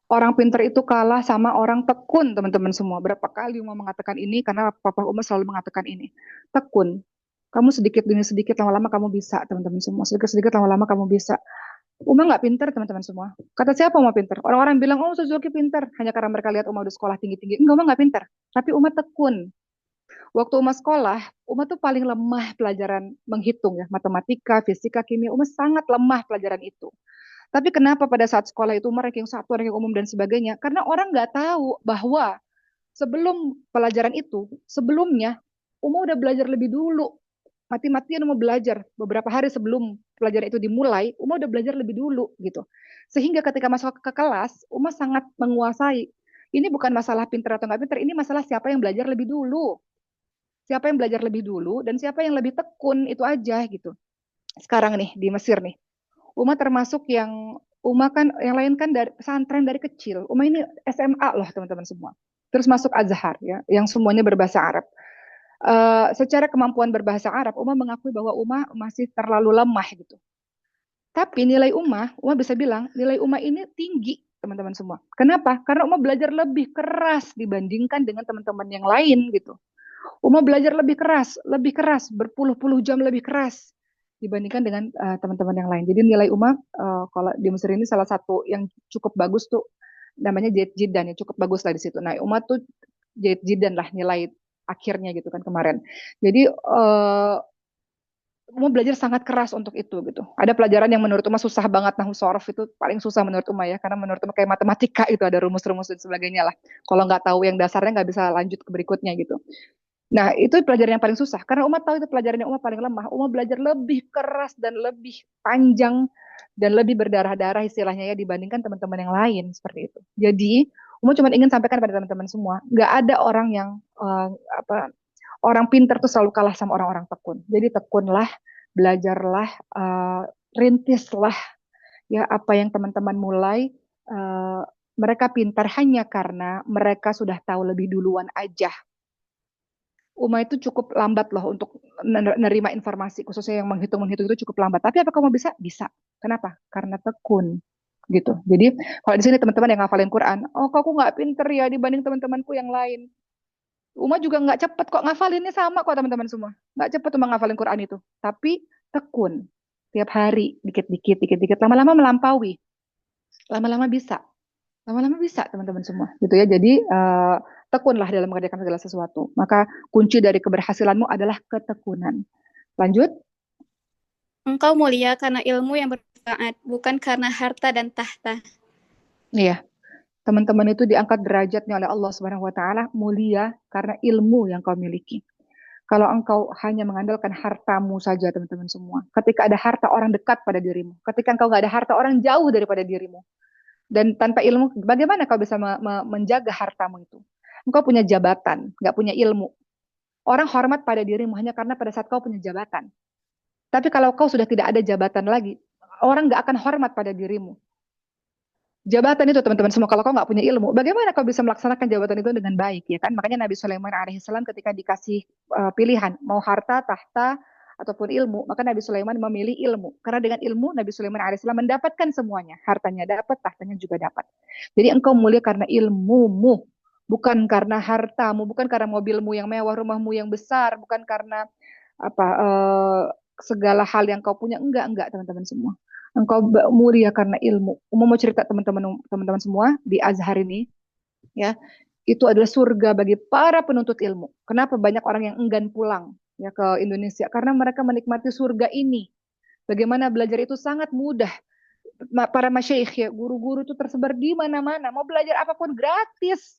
Orang pinter itu kalah sama orang tekun, teman-teman semua. Berapa kali Uma mengatakan ini, karena Papa Uma selalu mengatakan ini. Tekun. Kamu sedikit demi sedikit, lama-lama kamu bisa, teman-teman semua. Sedikit-sedikit, lama-lama kamu bisa. Uma nggak pinter, teman-teman semua. Kata siapa Uma pinter? Orang-orang bilang, oh Suzuki pinter. Hanya karena mereka lihat Uma udah sekolah tinggi-tinggi. Enggak, Uma nggak pinter. Tapi Uma tekun. Waktu Uma sekolah, Uma tuh paling lemah pelajaran menghitung ya. Matematika, fisika, kimia. Uma sangat lemah pelajaran itu. Tapi kenapa pada saat sekolah itu Uma ranking 1, ranking umum dan sebagainya? Karena orang nggak tahu bahwa sebelum pelajaran itu, sebelumnya Uma udah belajar lebih dulu. Mati-matian Uma belajar beberapa hari sebelum pelajaran itu dimulai, Uma udah belajar lebih dulu gitu. Sehingga ketika masuk ke kelas, Uma sangat menguasai. Ini bukan masalah pinter atau nggak pinter, ini masalah siapa yang belajar lebih dulu. Siapa yang belajar lebih dulu dan siapa yang lebih tekun, itu aja gitu. Sekarang nih di Mesir nih, Uma termasuk yang Uma kan yang lain kan dari pesantren dari kecil. Uma ini SMA loh teman-teman semua. Terus masuk Azhar ya, yang semuanya berbahasa Arab. Secara kemampuan berbahasa Arab, Uma mengakui bahwa Uma masih terlalu lemah gitu. Tapi nilai Uma bisa bilang nilai Uma ini tinggi teman-teman semua. Kenapa? Karena Uma belajar lebih keras dibandingkan dengan teman-teman yang lain gitu. Uma belajar lebih keras, berpuluh-puluh jam lebih keras dibandingkan dengan teman-teman yang lain. Jadi nilai Uma kalau di Mesir ini salah satu yang cukup bagus tuh namanya Jait Jidan ya, cukup bagus lah di situ. Nah, Uma tuh Jait Jidan lah nilai akhirnya gitu kan kemarin. Jadi Uma belajar sangat keras untuk itu gitu. Ada pelajaran yang menurut Uma susah banget, nahu sorof itu paling susah menurut Uma ya, karena menurut Uma kayak matematika itu ada rumus-rumus dan sebagainya lah. Kalau nggak tahu yang dasarnya nggak bisa lanjut ke berikutnya gitu. Nah, itu pelajaran yang paling susah. Karena Uma tahu itu pelajaran yang Uma paling lemah. Uma belajar lebih keras dan lebih panjang dan lebih berdarah-darah istilahnya ya dibandingkan teman-teman yang lain seperti itu. Jadi, Uma cuma ingin sampaikan pada teman-teman semua, nggak ada orang yang orang pinter tuh selalu kalah sama orang-orang tekun. Jadi tekunlah, belajarlah, rintislah ya apa yang teman-teman mulai. Uh, Mereka pintar hanya karena mereka sudah tahu lebih duluan aja. Uma itu cukup lambat loh untuk menerima informasi, khususnya yang menghitung-menghitung itu cukup lambat. Tapi apa kamu bisa? Bisa. Kenapa? Karena tekun gitu. Jadi kalau di sini teman-teman yang ngafalin Quran, oh kok aku nggak pinter ya dibanding teman-temanku yang lain. Uma juga nggak cepet kok ngafalinnya sama kok teman-teman semua. Nggak cepet Uma ngafalin Quran itu. Tapi tekun. Tiap hari, dikit-dikit, dikit-dikit. Lama-lama melampaui. Lama-lama bisa. Lama-lama bisa teman-teman semua. Gitu ya. Jadi tekunlah dalam mengerjakan segala sesuatu. Maka kunci dari keberhasilanmu adalah ketekunan. Lanjut. Engkau mulia karena ilmu yang bermanfaat, bukan karena harta dan tahta. Iya. Teman-teman itu diangkat derajatnya oleh Allah Subhanahu wa taala mulia karena ilmu yang kau miliki. Kalau engkau hanya mengandalkan hartamu saja, teman-teman semua. Ketika ada harta, orang dekat pada dirimu. Ketika engkau nggak ada harta, orang jauh daripada dirimu. Dan tanpa ilmu, bagaimana kau bisa menjaga hartamu itu? Engkau punya jabatan, nggak punya ilmu. Orang hormat pada dirimu hanya karena pada saat kau punya jabatan. Tapi kalau kau sudah tidak ada jabatan lagi, orang nggak akan hormat pada dirimu. Jabatan itu teman-teman semua, kalau kau nggak punya ilmu, bagaimana kau bisa melaksanakan jabatan itu dengan baik, ya kan? Makanya Nabi Sulaiman alaihissalam ketika dikasih pilihan, mau harta, tahta, ataupun ilmu, maka Nabi Sulaiman memilih ilmu. Karena dengan ilmu, Nabi Sulaiman alaihissalam mendapatkan semuanya. Hartanya dapat, tahtanya juga dapat. Jadi engkau mulia karena ilmumu, bukan karena hartamu, bukan karena mobilmu yang mewah, rumahmu yang besar, bukan karena apa segala hal yang kau punya. Enggak, teman-teman semua. Engkau mulia karena ilmu. Mau cerita teman-teman semua di Azhar ini, ya, itu adalah surga bagi para penuntut ilmu. Kenapa banyak orang yang enggan pulang ya ke Indonesia? Karena mereka menikmati surga ini. Bagaimana belajar itu sangat mudah. Para masyayikh ya, guru-guru itu tersebar di mana-mana. Mau belajar apapun gratis.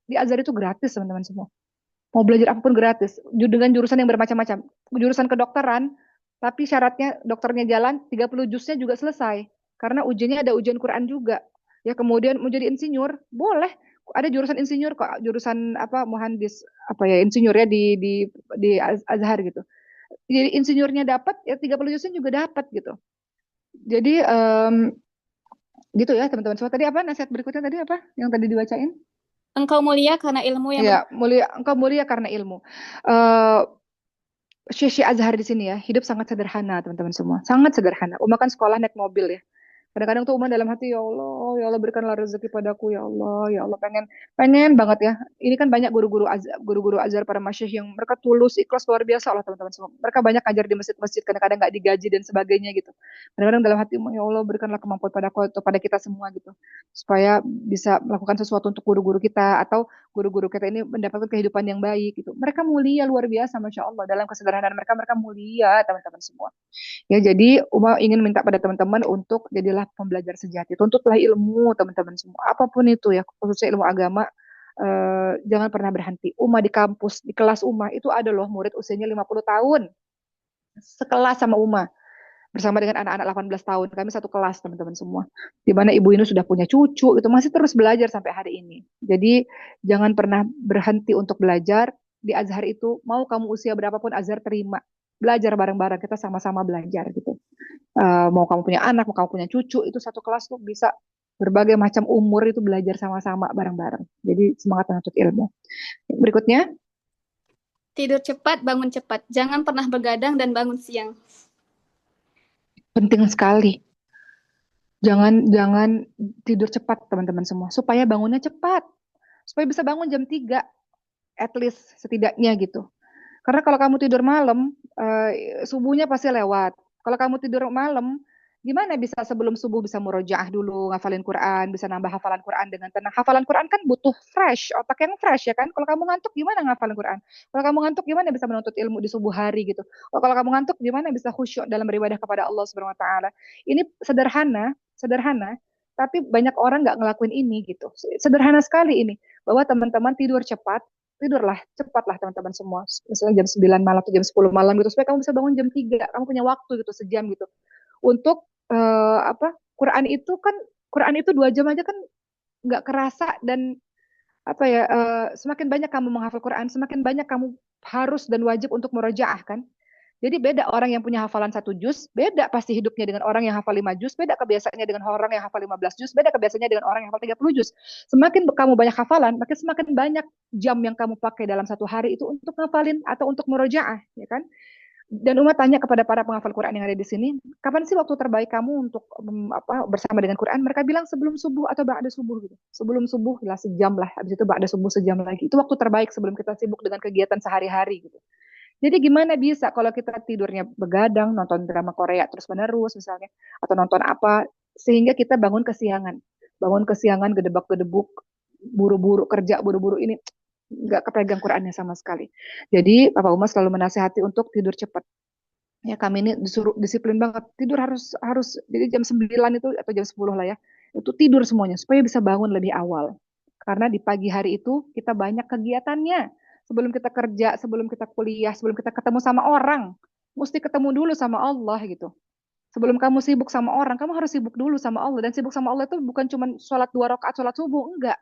Di Azhar itu gratis, teman-teman semua. Mau belajar apapun gratis dengan jurusan yang bermacam-macam. Jurusan kedokteran, tapi syaratnya dokternya jalan 30 jusnya juga selesai. Karena ujiannya ada ujian Quran juga. Ya, kemudian mau jadi insinyur, boleh. Ada jurusan insinyur kok, jurusan apa muhandis apa ya insinyur ya di Azhar gitu. Jadi insinyurnya dapat ya 30 jusnya juga dapat gitu. Jadi gitu ya teman-teman semua. Tadi apa nasihat berikutnya tadi apa yang tadi dibacain? Engkau mulia karena ilmu yang Ya, mulia, engkau mulia karena ilmu. Eh Syekh Azhar di sini ya, hidup sangat sederhana teman-teman semua. Sangat sederhana. Uma kan sekolah naik mobil ya. Kadang-kadang tuh Uma dalam hati, ya Allah berikanlah rezeki padaku ya Allah pengen pengen banget ya. Ini kan banyak guru-guru azhar para masyayikh yang mereka tulus, ikhlas luar biasa lah teman-teman semua. Mereka banyak ajar di masjid-masjid, kadang-kadang nggak digaji dan sebagainya gitu. Kadang-kadang dalam hati Uma, ya Allah berikanlah kemampuan padaku atau pada kita semua gitu, supaya bisa melakukan sesuatu untuk guru-guru kita atau guru-guru kita ini mendapatkan kehidupan yang baik gitu. Mereka mulia luar biasa, masya Allah dalam kesederhanaan mereka, mereka mulia teman-teman semua. Ya, jadi Uma ingin minta pada teman-teman untuk jadilah pembelajar sejati. Tuntutlah ilmu teman-teman semua. Apapun itu ya, khususnya ilmu agama, jangan pernah berhenti. Uma di kampus, di kelas Uma itu ada loh murid usianya 50 tahun. Sekelas sama Uma. Bersama dengan anak-anak 18 tahun. Kami satu kelas teman-teman semua. Di mana ibu ini sudah punya cucu, itu masih terus belajar sampai hari ini. Jadi jangan pernah berhenti untuk belajar. Di Azhar itu, mau kamu usia berapapun Azhar terima. Belajar bareng-bareng, kita sama-sama belajar gitu. Mau kamu punya anak, mau kamu punya cucu, itu satu kelas tuh bisa berbagai macam umur itu belajar sama-sama bareng-bareng. Jadi semangat menuntut ilmu. Berikutnya, tidur cepat, bangun cepat. Jangan pernah begadang dan bangun siang. penting sekali. Jangan tidur cepat teman-teman semua, supaya bangunnya cepat. Supaya bisa bangun jam 3 at least setidaknya gitu. Karena kalau kamu tidur malam, subuhnya pasti lewat. Kalau kamu tidur malam, gimana bisa sebelum subuh bisa murojaah dulu, ngafalin Quran, bisa nambah hafalan Quran dengan tenang. Hafalan Quran kan butuh fresh, otak yang fresh ya kan. Kalau kamu ngantuk gimana ngafalin Quran? Kalau kamu ngantuk gimana bisa menuntut ilmu di subuh hari gitu? Kalau kamu ngantuk gimana bisa khusyuk dalam beribadah kepada Allah Subhanahu wa taala? Ini sederhana, sederhana, tapi banyak orang nggak ngelakuin ini gitu. Sederhana sekali ini, bahwa teman-teman tidur cepat, tidurlah cepatlah teman-teman semua, misalnya jam 9 malam atau jam 10 malam gitu, supaya kamu bisa bangun jam 3, kamu punya waktu gitu sejam gitu untuk apa Quran itu 2 jam aja kan nggak kerasa. Dan apa ya, semakin banyak kamu menghafal Quran, semakin banyak kamu harus dan wajib untuk murojaah kan. Jadi beda orang yang punya hafalan 1 juz, beda pasti hidupnya dengan orang yang hafal 5 juz, beda kebiasaannya dengan orang yang hafal 15 juz, beda kebiasaannya dengan orang yang hafal 30 juz. Semakin kamu banyak hafalan, makin semakin banyak jam yang kamu pakai dalam satu hari itu untuk ngafalin atau untuk murojaah, ya kan? Dan Umat tanya kepada para penghafal Quran yang ada di sini, kapan sih waktu terbaik kamu untuk bersama dengan Quran? Mereka bilang sebelum subuh atau ba'da subuh gitu. Sebelum subuh lah sejam lah, habis itu ba'da subuh sejam lagi. Itu waktu terbaik sebelum kita sibuk dengan kegiatan sehari-hari gitu. Jadi gimana bisa kalau kita tidurnya begadang, nonton drama Korea terus-menerus misalnya, atau nonton apa, sehingga kita bangun kesiangan. Bangun kesiangan, gedebak-gedebuk, buru-buru kerja, buru-buru ini, nggak kepegang Qurannya sama sekali. Jadi Papa Umar selalu menasehati untuk tidur cepat. Ya kami ini disuruh disiplin banget. Tidur harus harus jadi jam 9 itu atau jam 10 lah ya. Itu tidur semuanya supaya bisa bangun lebih awal. Karena di pagi hari itu kita banyak kegiatannya. Sebelum kita kerja, sebelum kita kuliah, sebelum kita ketemu sama orang, mesti ketemu dulu sama Allah gitu. Sebelum kamu sibuk sama orang, kamu harus sibuk dulu sama Allah. Dan sibuk sama Allah itu bukan cuma sholat 2 rakaat, sholat subuh, enggak.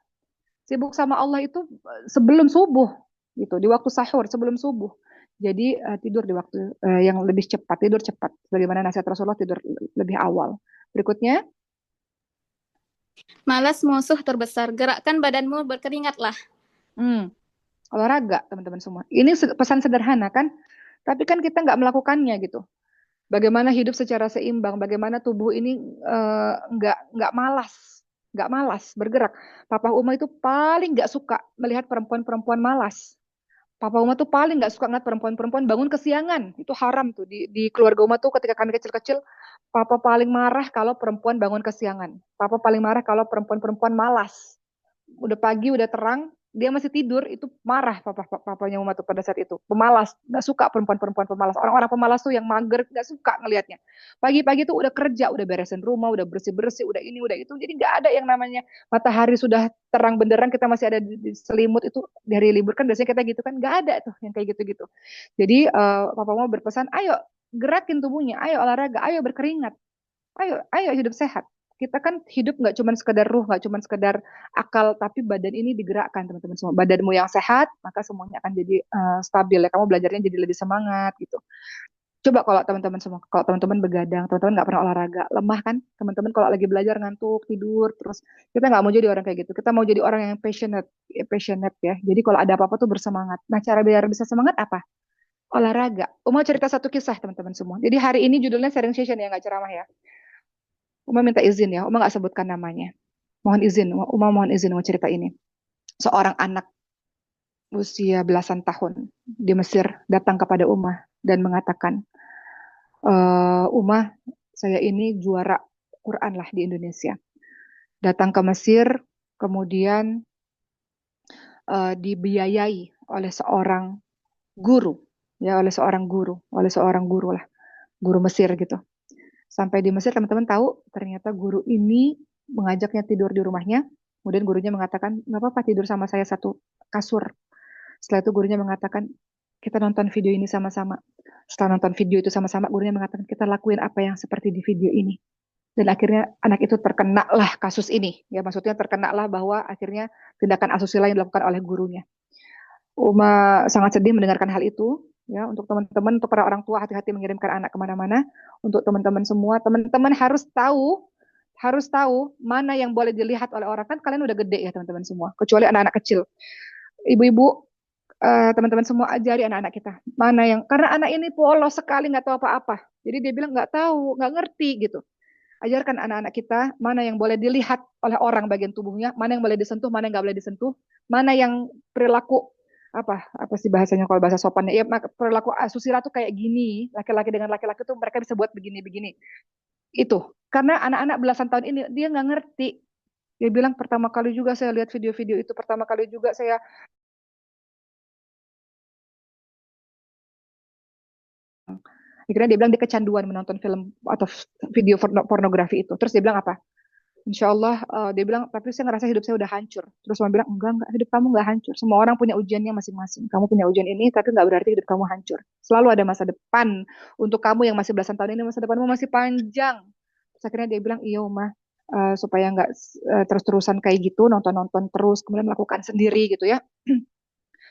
Sibuk sama Allah itu sebelum subuh gitu, di waktu sahur sebelum subuh. Jadi tidur di waktu yang lebih cepat, tidur cepat. Bagaimana nasihat Rasulullah tidur lebih awal. Berikutnya, Malas musuh terbesar. Gerakkan badanmu berkeringatlah. olahraga teman-teman semua. Ini pesan sederhana kan, tapi kan kita nggak melakukannya gitu. Bagaimana hidup secara seimbang, bagaimana tubuh ini nggak malas, nggak malas bergerak. Papa Uma itu paling nggak suka melihat perempuan-perempuan malas. Papa Uma tuh paling nggak suka ngeliat perempuan-perempuan bangun kesiangan. Itu haram tuh di keluarga Uma tuh ketika kami kecil-kecil. Papa paling marah kalau perempuan bangun kesiangan. Papa paling marah kalau perempuan-perempuan malas. Udah pagi, udah terang, dia masih tidur, itu marah papanya Uma tuh pada saat itu. Pemalas, nggak suka perempuan-perempuan pemalas. Orang-orang pemalas tuh yang mager, nggak suka ngelihatnya. Pagi-pagi tuh udah kerja, udah beresin rumah, udah bersih-bersih, udah ini, udah itu. Jadi nggak ada yang namanya matahari sudah terang benderang, kita masih ada di selimut itu. Dari libur kan biasanya kita gitu kan, nggak ada tuh yang kayak gitu-gitu. Jadi Papa mau berpesan, ayo gerakin tubuhnya, ayo olahraga, ayo berkeringat, ayo hidup sehat. Kita kan hidup nggak cuma sekedar ruh, nggak cuma sekedar akal, tapi badan ini digerakkan teman-teman semua. Badanmu yang sehat, maka semuanya akan jadi stabil ya. Kamu belajarnya jadi lebih semangat gitu. Coba kalau teman-teman semua, kalau teman-teman begadang, teman-teman nggak pernah olahraga, lemah kan? Teman-teman kalau lagi belajar ngantuk, tidur, terus kita nggak mau jadi orang kayak gitu. Kita mau jadi orang yang passionate ya. Jadi kalau ada apa-apa tuh bersemangat. Nah, cara biar bisa semangat apa? Olahraga. Uma cerita satu kisah teman-teman semua. Jadi hari ini judulnya sharing session ya, nggak ceramah ya. Uma minta izin ya, Uma nggak sebutkan namanya. Mohon izin, Uma mohon izin mau cerita ini. Seorang anak usia belasan tahun di Mesir datang kepada Uma dan mengatakan, Uma, saya ini juara Quran lah di Indonesia. Datang ke Mesir, kemudian dibiayai oleh seorang guru, ya oleh seorang guru lah, guru Mesir gitu. Sampai di Mesir teman-teman tahu ternyata guru ini mengajaknya tidur di rumahnya. Kemudian gurunya mengatakan, nggak apa-apa tidur sama saya satu kasur. Setelah itu gurunya mengatakan, kita nonton video ini sama-sama. Setelah nonton video itu sama-sama, gurunya mengatakan, kita lakuin apa yang seperti di video ini. Dan akhirnya anak itu terkena lah kasus ini. Ya maksudnya terkena lah bahwa akhirnya tindakan asusila yang dilakukan oleh gurunya. Uma sangat sedih mendengarkan hal itu. Ya, untuk teman-teman, untuk para orang tua, hati-hati mengirimkan anak kemana-mana. Untuk teman-teman semua, teman-teman harus tahu mana yang boleh dilihat oleh orang. Kan kalian udah gede ya teman-teman semua, kecuali anak-anak kecil. Ibu-ibu, teman-teman semua ajari anak-anak kita mana yang, karena anak ini polos sekali, nggak tahu apa-apa. Jadi dia bilang nggak tahu, nggak ngerti gitu. Ajarkan anak-anak kita mana yang boleh dilihat oleh orang bagian tubuhnya, mana yang boleh disentuh, mana yang nggak boleh disentuh, mana yang perilaku apa sih bahasanya kalau bahasa sopannya ya, perilaku asusila tuh kayak gini, laki-laki dengan laki-laki tuh mereka bisa buat begini-begini. Itu karena anak-anak belasan tahun ini dia nggak ngerti. Dia bilang pertama kali juga saya lihat video-video itu, pertama kali juga saya akhirnya dia bilang dia kecanduan menonton film atau video pornografi itu. Terus dia bilang apa? Insya Allah, dia bilang, tapi saya ngerasa hidup saya udah hancur. Terus mama bilang, enggak, hidup kamu nggak hancur. Semua orang punya ujiannya masing-masing. Kamu punya ujian ini, tapi nggak berarti hidup kamu hancur. Selalu ada masa depan. Untuk kamu yang masih belasan tahun ini, masa depanmu masih panjang. Terus akhirnya dia bilang, iya Uma, supaya nggak terus-terusan kayak gitu, nonton-nonton terus, kemudian melakukan sendiri gitu ya.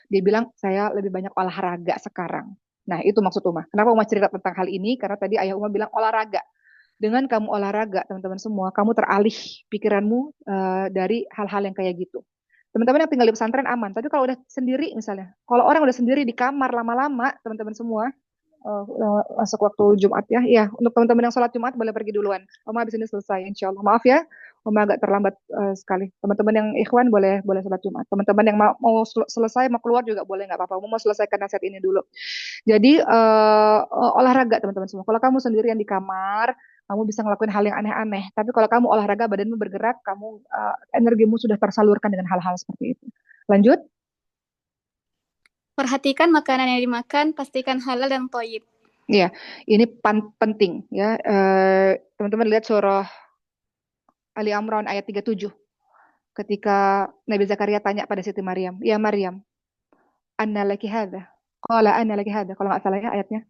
Dia bilang, saya lebih banyak olahraga sekarang. Nah, itu maksud Uma. Kenapa Uma cerita tentang hal ini? Karena tadi ayah Uma bilang olahraga. Dengan kamu olahraga, teman-teman semua, kamu teralih pikiranmu dari hal-hal yang kayak gitu. Teman-teman yang tinggal di pesantren aman, tapi kalau udah sendiri misalnya, kalau orang udah sendiri di kamar lama-lama, teman-teman semua, masuk waktu Jumat ya, ya untuk teman-teman yang sholat Jumat boleh pergi duluan. Oma habis ini selesai, insya Allah. Maaf ya, Oma agak terlambat sekali. Teman-teman yang ikhwan boleh boleh sholat Jumat. Teman-teman yang mau selesai mau keluar juga boleh, nggak apa-apa. Oma mau selesaikan nasihat ini dulu. Jadi olahraga teman-teman semua. Kalau kamu sendirian di kamar, kamu bisa ngelakuin hal yang aneh-aneh. Tapi kalau kamu olahraga, badanmu bergerak, kamu energimu sudah tersalurkan dengan hal-hal seperti itu. Lanjut. Perhatikan makanan yang dimakan, pastikan halal dan thayyib. Iya, ini penting ya. Teman-teman lihat surah Ali Imran ayat 37. Ketika Nabi Zakaria tanya pada Siti Maryam, "Ya Maryam, anna laki hadza?" Qala anna laki hadza. Kalau nggak salah ya ayatnya.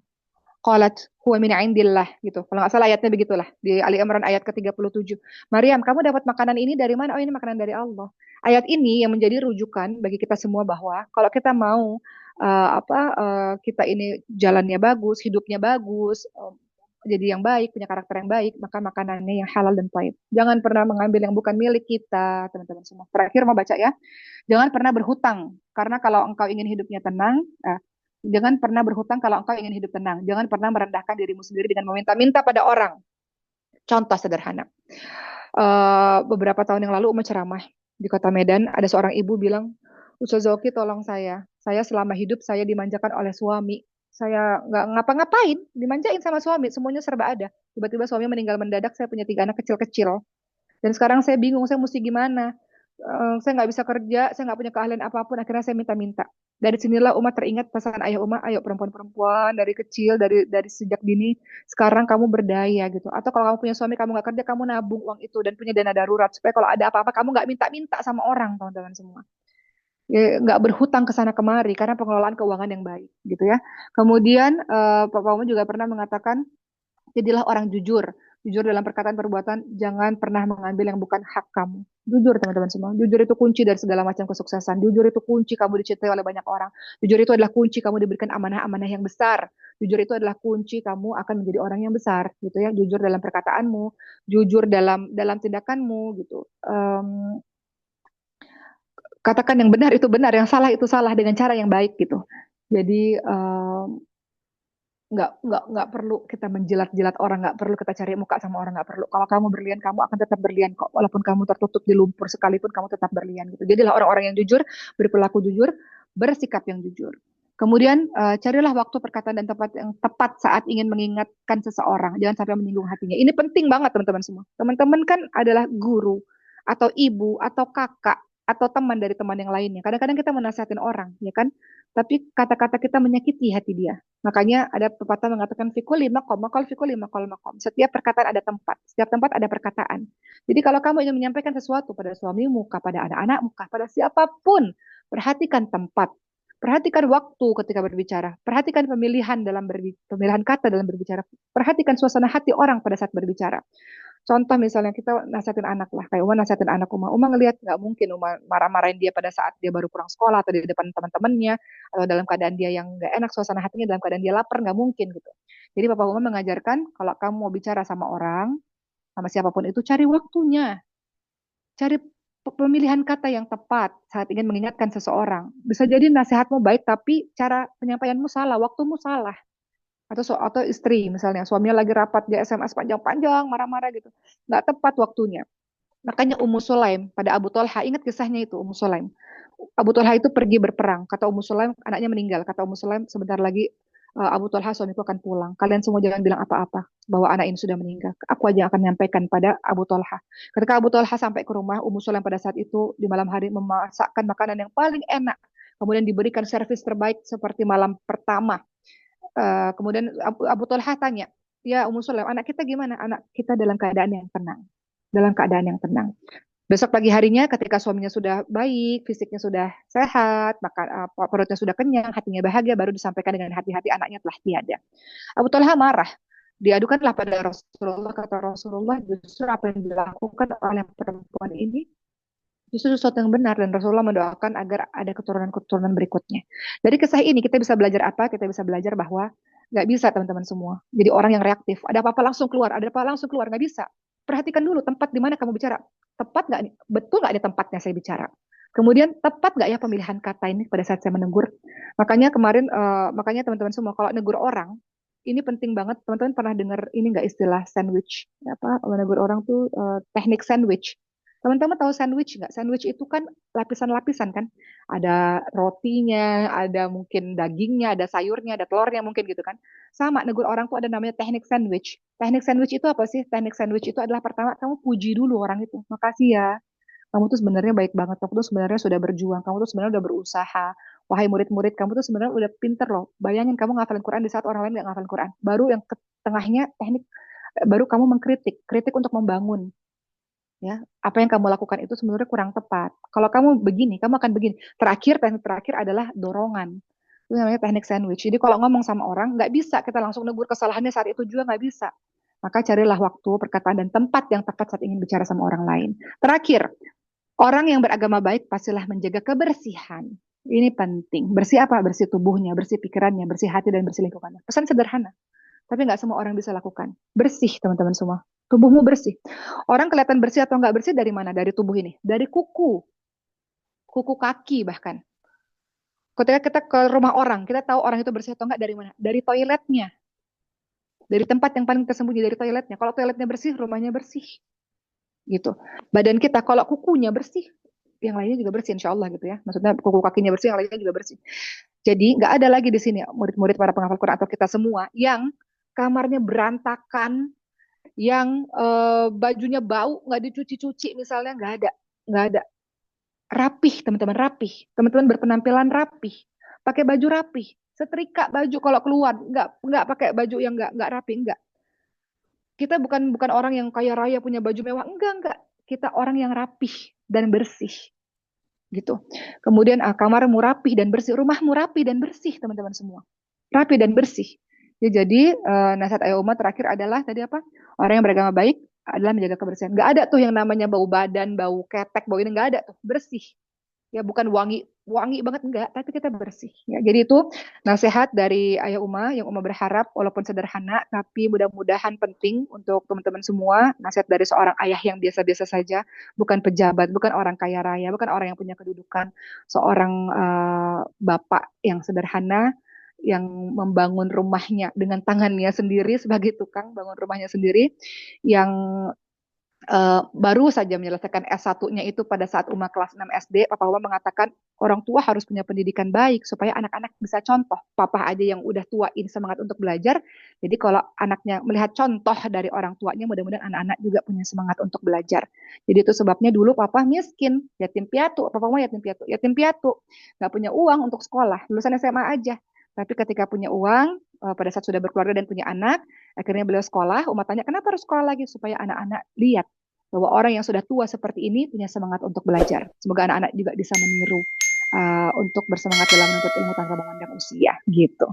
Qalat huwa min indillah gitu. Kalau nggak salah ayatnya begitulah di Ali Imran ayat ke-37. Maryam, kamu dapat makanan ini dari mana? Oh, ini makanan dari Allah. Ayat ini yang menjadi rujukan bagi kita semua bahwa kalau kita mau kita ini jalannya bagus, hidupnya bagus, jadi yang baik, punya karakter yang baik, maka makanannya yang halal dan thayyib. Jangan pernah mengambil yang bukan milik kita, teman-teman semua. Terakhir mau baca ya. Jangan pernah berhutang, karena kalau engkau ingin hidupnya tenang, jangan pernah berhutang kalau engkau ingin hidup tenang. Jangan pernah merendahkan dirimu sendiri dengan meminta-minta pada orang. Contoh sederhana. Beberapa tahun yang lalu Uma ceramah di kota Medan, ada seorang ibu bilang, Ustaz Zoki tolong saya selama hidup saya dimanjakan oleh suami, saya nggak ngapa-ngapain, dimanjain sama suami, semuanya serba ada. Tiba-tiba suami meninggal mendadak, saya punya 3 anak kecil-kecil. Dan sekarang saya bingung, saya mesti gimana. Saya nggak bisa kerja, saya nggak punya keahlian apapun, akhirnya saya minta-minta. Dari sinilah Uma teringat pesan ayah Uma, ayo perempuan-perempuan dari kecil, dari sejak dini, sekarang kamu berdaya gitu. Atau kalau kamu punya suami, kamu nggak kerja, kamu nabung uang itu dan punya dana darurat. Supaya kalau ada apa-apa, kamu nggak minta-minta sama orang, teman-teman semua. Ya, nggak berhutang ke sana kemari, karena pengelolaan keuangan yang baik gitu ya. Kemudian Pak Uma juga pernah mengatakan, jadilah orang jujur. Jujur dalam perkataan perbuatan, jangan pernah mengambil yang bukan hak kamu. Jujur teman-teman semua. Jujur itu kunci dari segala macam kesuksesan. Jujur itu kunci kamu dicintai oleh banyak orang. Jujur itu adalah kunci kamu diberikan amanah-amanah yang besar. Jujur itu adalah kunci kamu akan menjadi orang yang besar, gitu ya. Jujur dalam perkataanmu, jujur dalam tindakanmu, gitu. Katakan yang benar itu benar, yang salah itu salah dengan cara yang baik, gitu. Jadi nggak perlu kita menjilat-jilat orang, nggak perlu kita cari muka sama orang, nggak perlu. Kalau kamu berlian, kamu akan tetap berlian kok, walaupun kamu tertutup di lumpur sekalipun, kamu tetap berlian gitu. Jadilah orang-orang yang jujur, berperilaku jujur, bersikap yang jujur. Kemudian carilah waktu, perkataan dan tempat yang tepat saat ingin mengingatkan seseorang, jangan sampai menyinggung hatinya. Ini penting banget teman-teman semua. Teman-teman kan adalah guru atau ibu atau kakak atau teman dari teman yang lainnya. Kadang-kadang kita menasihatin orang, ya kan? Tapi kata-kata kita menyakiti hati dia. Makanya ada pepatah mengatakan fikul lima kom, makal fikul lima kol makom. Setiap perkataan ada tempat, setiap tempat ada perkataan. Jadi kalau kamu ingin menyampaikan sesuatu pada suamimu, kepada anak-anakmu, pada siapapun, perhatikan tempat, perhatikan waktu ketika berbicara, perhatikan pemilihan kata dalam berbicara, perhatikan suasana hati orang pada saat berbicara. Contoh misalnya kita nasihatin anak lah, kayak Uma nasihatin anak Uma ngelihat nggak mungkin Uma marah-marahin dia pada saat dia baru pulang sekolah atau di depan teman-temannya atau dalam keadaan dia yang nggak enak suasana hatinya, dalam keadaan dia lapar, nggak mungkin gitu. Jadi Papa Uma mengajarkan kalau kamu mau bicara sama orang, sama siapapun itu, cari waktunya, cari pemilihan kata yang tepat saat ingin mengingatkan seseorang. Bisa jadi nasihatmu baik tapi cara penyampaianmu salah, waktumu salah. Atau istri misalnya, suaminya lagi rapat, dia SMS panjang-panjang marah-marah gitu, nggak tepat waktunya. Makanya Ummu Sulaim pada Abu Talha, ingat kisahnya itu. Ummu Sulaim, Abu Talha itu pergi berperang, kata Ummu Sulaim, anaknya meninggal, kata Ummu Sulaim, sebentar lagi Abu Talha suamiku akan pulang, kalian semua jangan bilang apa-apa bahwa anak ini sudah meninggal, aku aja akan menyampaikan pada Abu Talha. Ketika Abu Talha sampai ke rumah, Ummu Sulaim pada saat itu di malam hari memasakkan makanan yang paling enak, kemudian diberikan servis terbaik seperti malam pertama. Kemudian Abu Talha tanya, ya Ummu Sulaim, anak kita gimana? Anak kita dalam keadaan yang tenang, dalam keadaan yang tenang. Besok pagi harinya ketika suaminya sudah baik, fisiknya sudah sehat, maka perutnya sudah kenyang, hatinya bahagia, baru disampaikan dengan hati-hati anaknya telah tiada. Abu Talha marah, diadukanlah pada Rasulullah, kata Rasulullah, justru apa yang dilakukan oleh perempuan ini justru sesuatu yang benar, dan Rasulullah mendoakan agar ada keturunan-keturunan berikutnya. Dari kisah ini kita bisa belajar apa? Kita bisa belajar bahwa nggak bisa teman-teman semua jadi orang yang reaktif. Ada apa-apa langsung keluar, ada apa langsung keluar, nggak bisa. Perhatikan dulu tempat di mana kamu bicara. Tepat nggak? Betul nggak ada tempatnya saya bicara? Kemudian tepat nggak ya pemilihan kata ini pada saat saya menegur? Makanya kemarin, makanya teman-teman semua kalau negur orang ini penting banget. Teman-teman pernah dengar ini nggak, istilah sandwich? Apa menegur orang tuh teknik sandwich. Teman-teman tahu sandwich nggak? Sandwich itu kan lapisan-lapisan kan. Ada rotinya, ada mungkin dagingnya, ada sayurnya, ada telurnya mungkin gitu kan. Sama, negur orang tuh ada namanya teknik sandwich. Teknik sandwich itu apa sih? Teknik sandwich itu adalah pertama kamu puji dulu orang itu. Makasih ya. Kamu tuh sebenarnya baik banget. Kamu tuh sebenarnya sudah berjuang. Kamu tuh sebenarnya udah berusaha. Wahai murid-murid, kamu tuh sebenarnya udah pinter loh. Bayangin kamu ngafalin Quran di saat orang lain nggak ngafalin Quran. Baru yang ke tengahnya teknik, baru kamu mengkritik. Kritik untuk membangun, ya, apa yang kamu lakukan itu sebenarnya kurang tepat. Kalau kamu begini, kamu akan begini. Teknik terakhir adalah dorongan. Itu namanya teknik sandwich. Jadi kalau ngomong sama orang, nggak bisa kita langsung negur kesalahannya saat itu juga, nggak bisa. Maka carilah waktu, perkataan, dan tempat yang tepat saat ingin bicara sama orang lain. Terakhir, orang yang beragama baik pastilah menjaga kebersihan. Ini penting. Bersih apa? Bersih tubuhnya, bersih pikirannya, bersih hati, dan bersih lingkungannya. Pesan sederhana, tapi nggak semua orang bisa lakukan. Bersih, teman-teman semua. Tubuhmu bersih. Orang kelihatan bersih atau nggak bersih dari mana? Dari tubuh ini. Dari kuku. Kuku kaki bahkan. Ketika kita ke rumah orang, kita tahu orang itu bersih atau nggak dari mana? Dari toiletnya. Dari tempat yang paling tersembunyi, dari toiletnya. Kalau toiletnya bersih, rumahnya bersih. Gitu. Badan kita, kalau kukunya bersih, yang lainnya juga bersih insya Allah gitu ya. Maksudnya kuku kakinya bersih, yang lainnya juga bersih. Jadi nggak ada lagi di sini murid-murid para penghafal Quran atau kita semua yang kamarnya berantakan, yang bajunya bau nggak dicuci-cuci misalnya, nggak ada. Rapih teman-teman, rapih. Teman-teman berpenampilan rapih, pakai baju rapih, setrika baju kalau keluar, nggak pakai baju yang nggak rapi, nggak. Kita bukan orang yang kaya raya punya baju mewah, enggak. Kita orang yang rapih dan bersih gitu. Kemudian kamarmu rapih dan bersih, rumahmu rapih dan bersih teman-teman semua, rapih dan bersih. Ya, jadi nasihat ayah umat terakhir adalah tadi apa? Orang yang beragama baik adalah menjaga kebersihan. Nggak ada tuh yang namanya bau badan, bau ketek, bau ini nggak ada tuh, bersih. Ya bukan wangi wangi banget enggak, tapi kita bersih. Ya, jadi itu nasihat dari Ayah Uma yang Uma berharap walaupun sederhana tapi mudah-mudahan penting untuk teman-teman semua. Nasihat dari seorang ayah yang biasa-biasa saja, bukan pejabat, bukan orang kaya raya, bukan orang yang punya kedudukan, seorang bapak yang sederhana yang membangun rumahnya dengan tangannya sendiri sebagai tukang bangun rumahnya sendiri, yang baru saja menyelesaikan S1-nya itu pada saat Uma kelas 6 SD. Papa Uma mengatakan orang tua harus punya pendidikan baik supaya anak-anak bisa contoh. Papa aja yang udah tua ini semangat untuk belajar. Jadi kalau anaknya melihat contoh dari orang tuanya, mudah-mudahan anak-anak juga punya semangat untuk belajar. Jadi itu sebabnya dulu papa miskin, yatim piatu. Papa Uma yatim piatu, nggak punya uang untuk sekolah, lulusan SMA aja. Tapi ketika punya uang, pada saat sudah berkeluarga dan punya anak, akhirnya beliau sekolah. Umat tanya, kenapa harus sekolah lagi? Supaya anak-anak lihat bahwa orang yang sudah tua seperti ini punya semangat untuk belajar. Semoga anak-anak juga bisa meniru untuk bersemangat dalam menuntut ilmu tanpa memandang usia, gitu.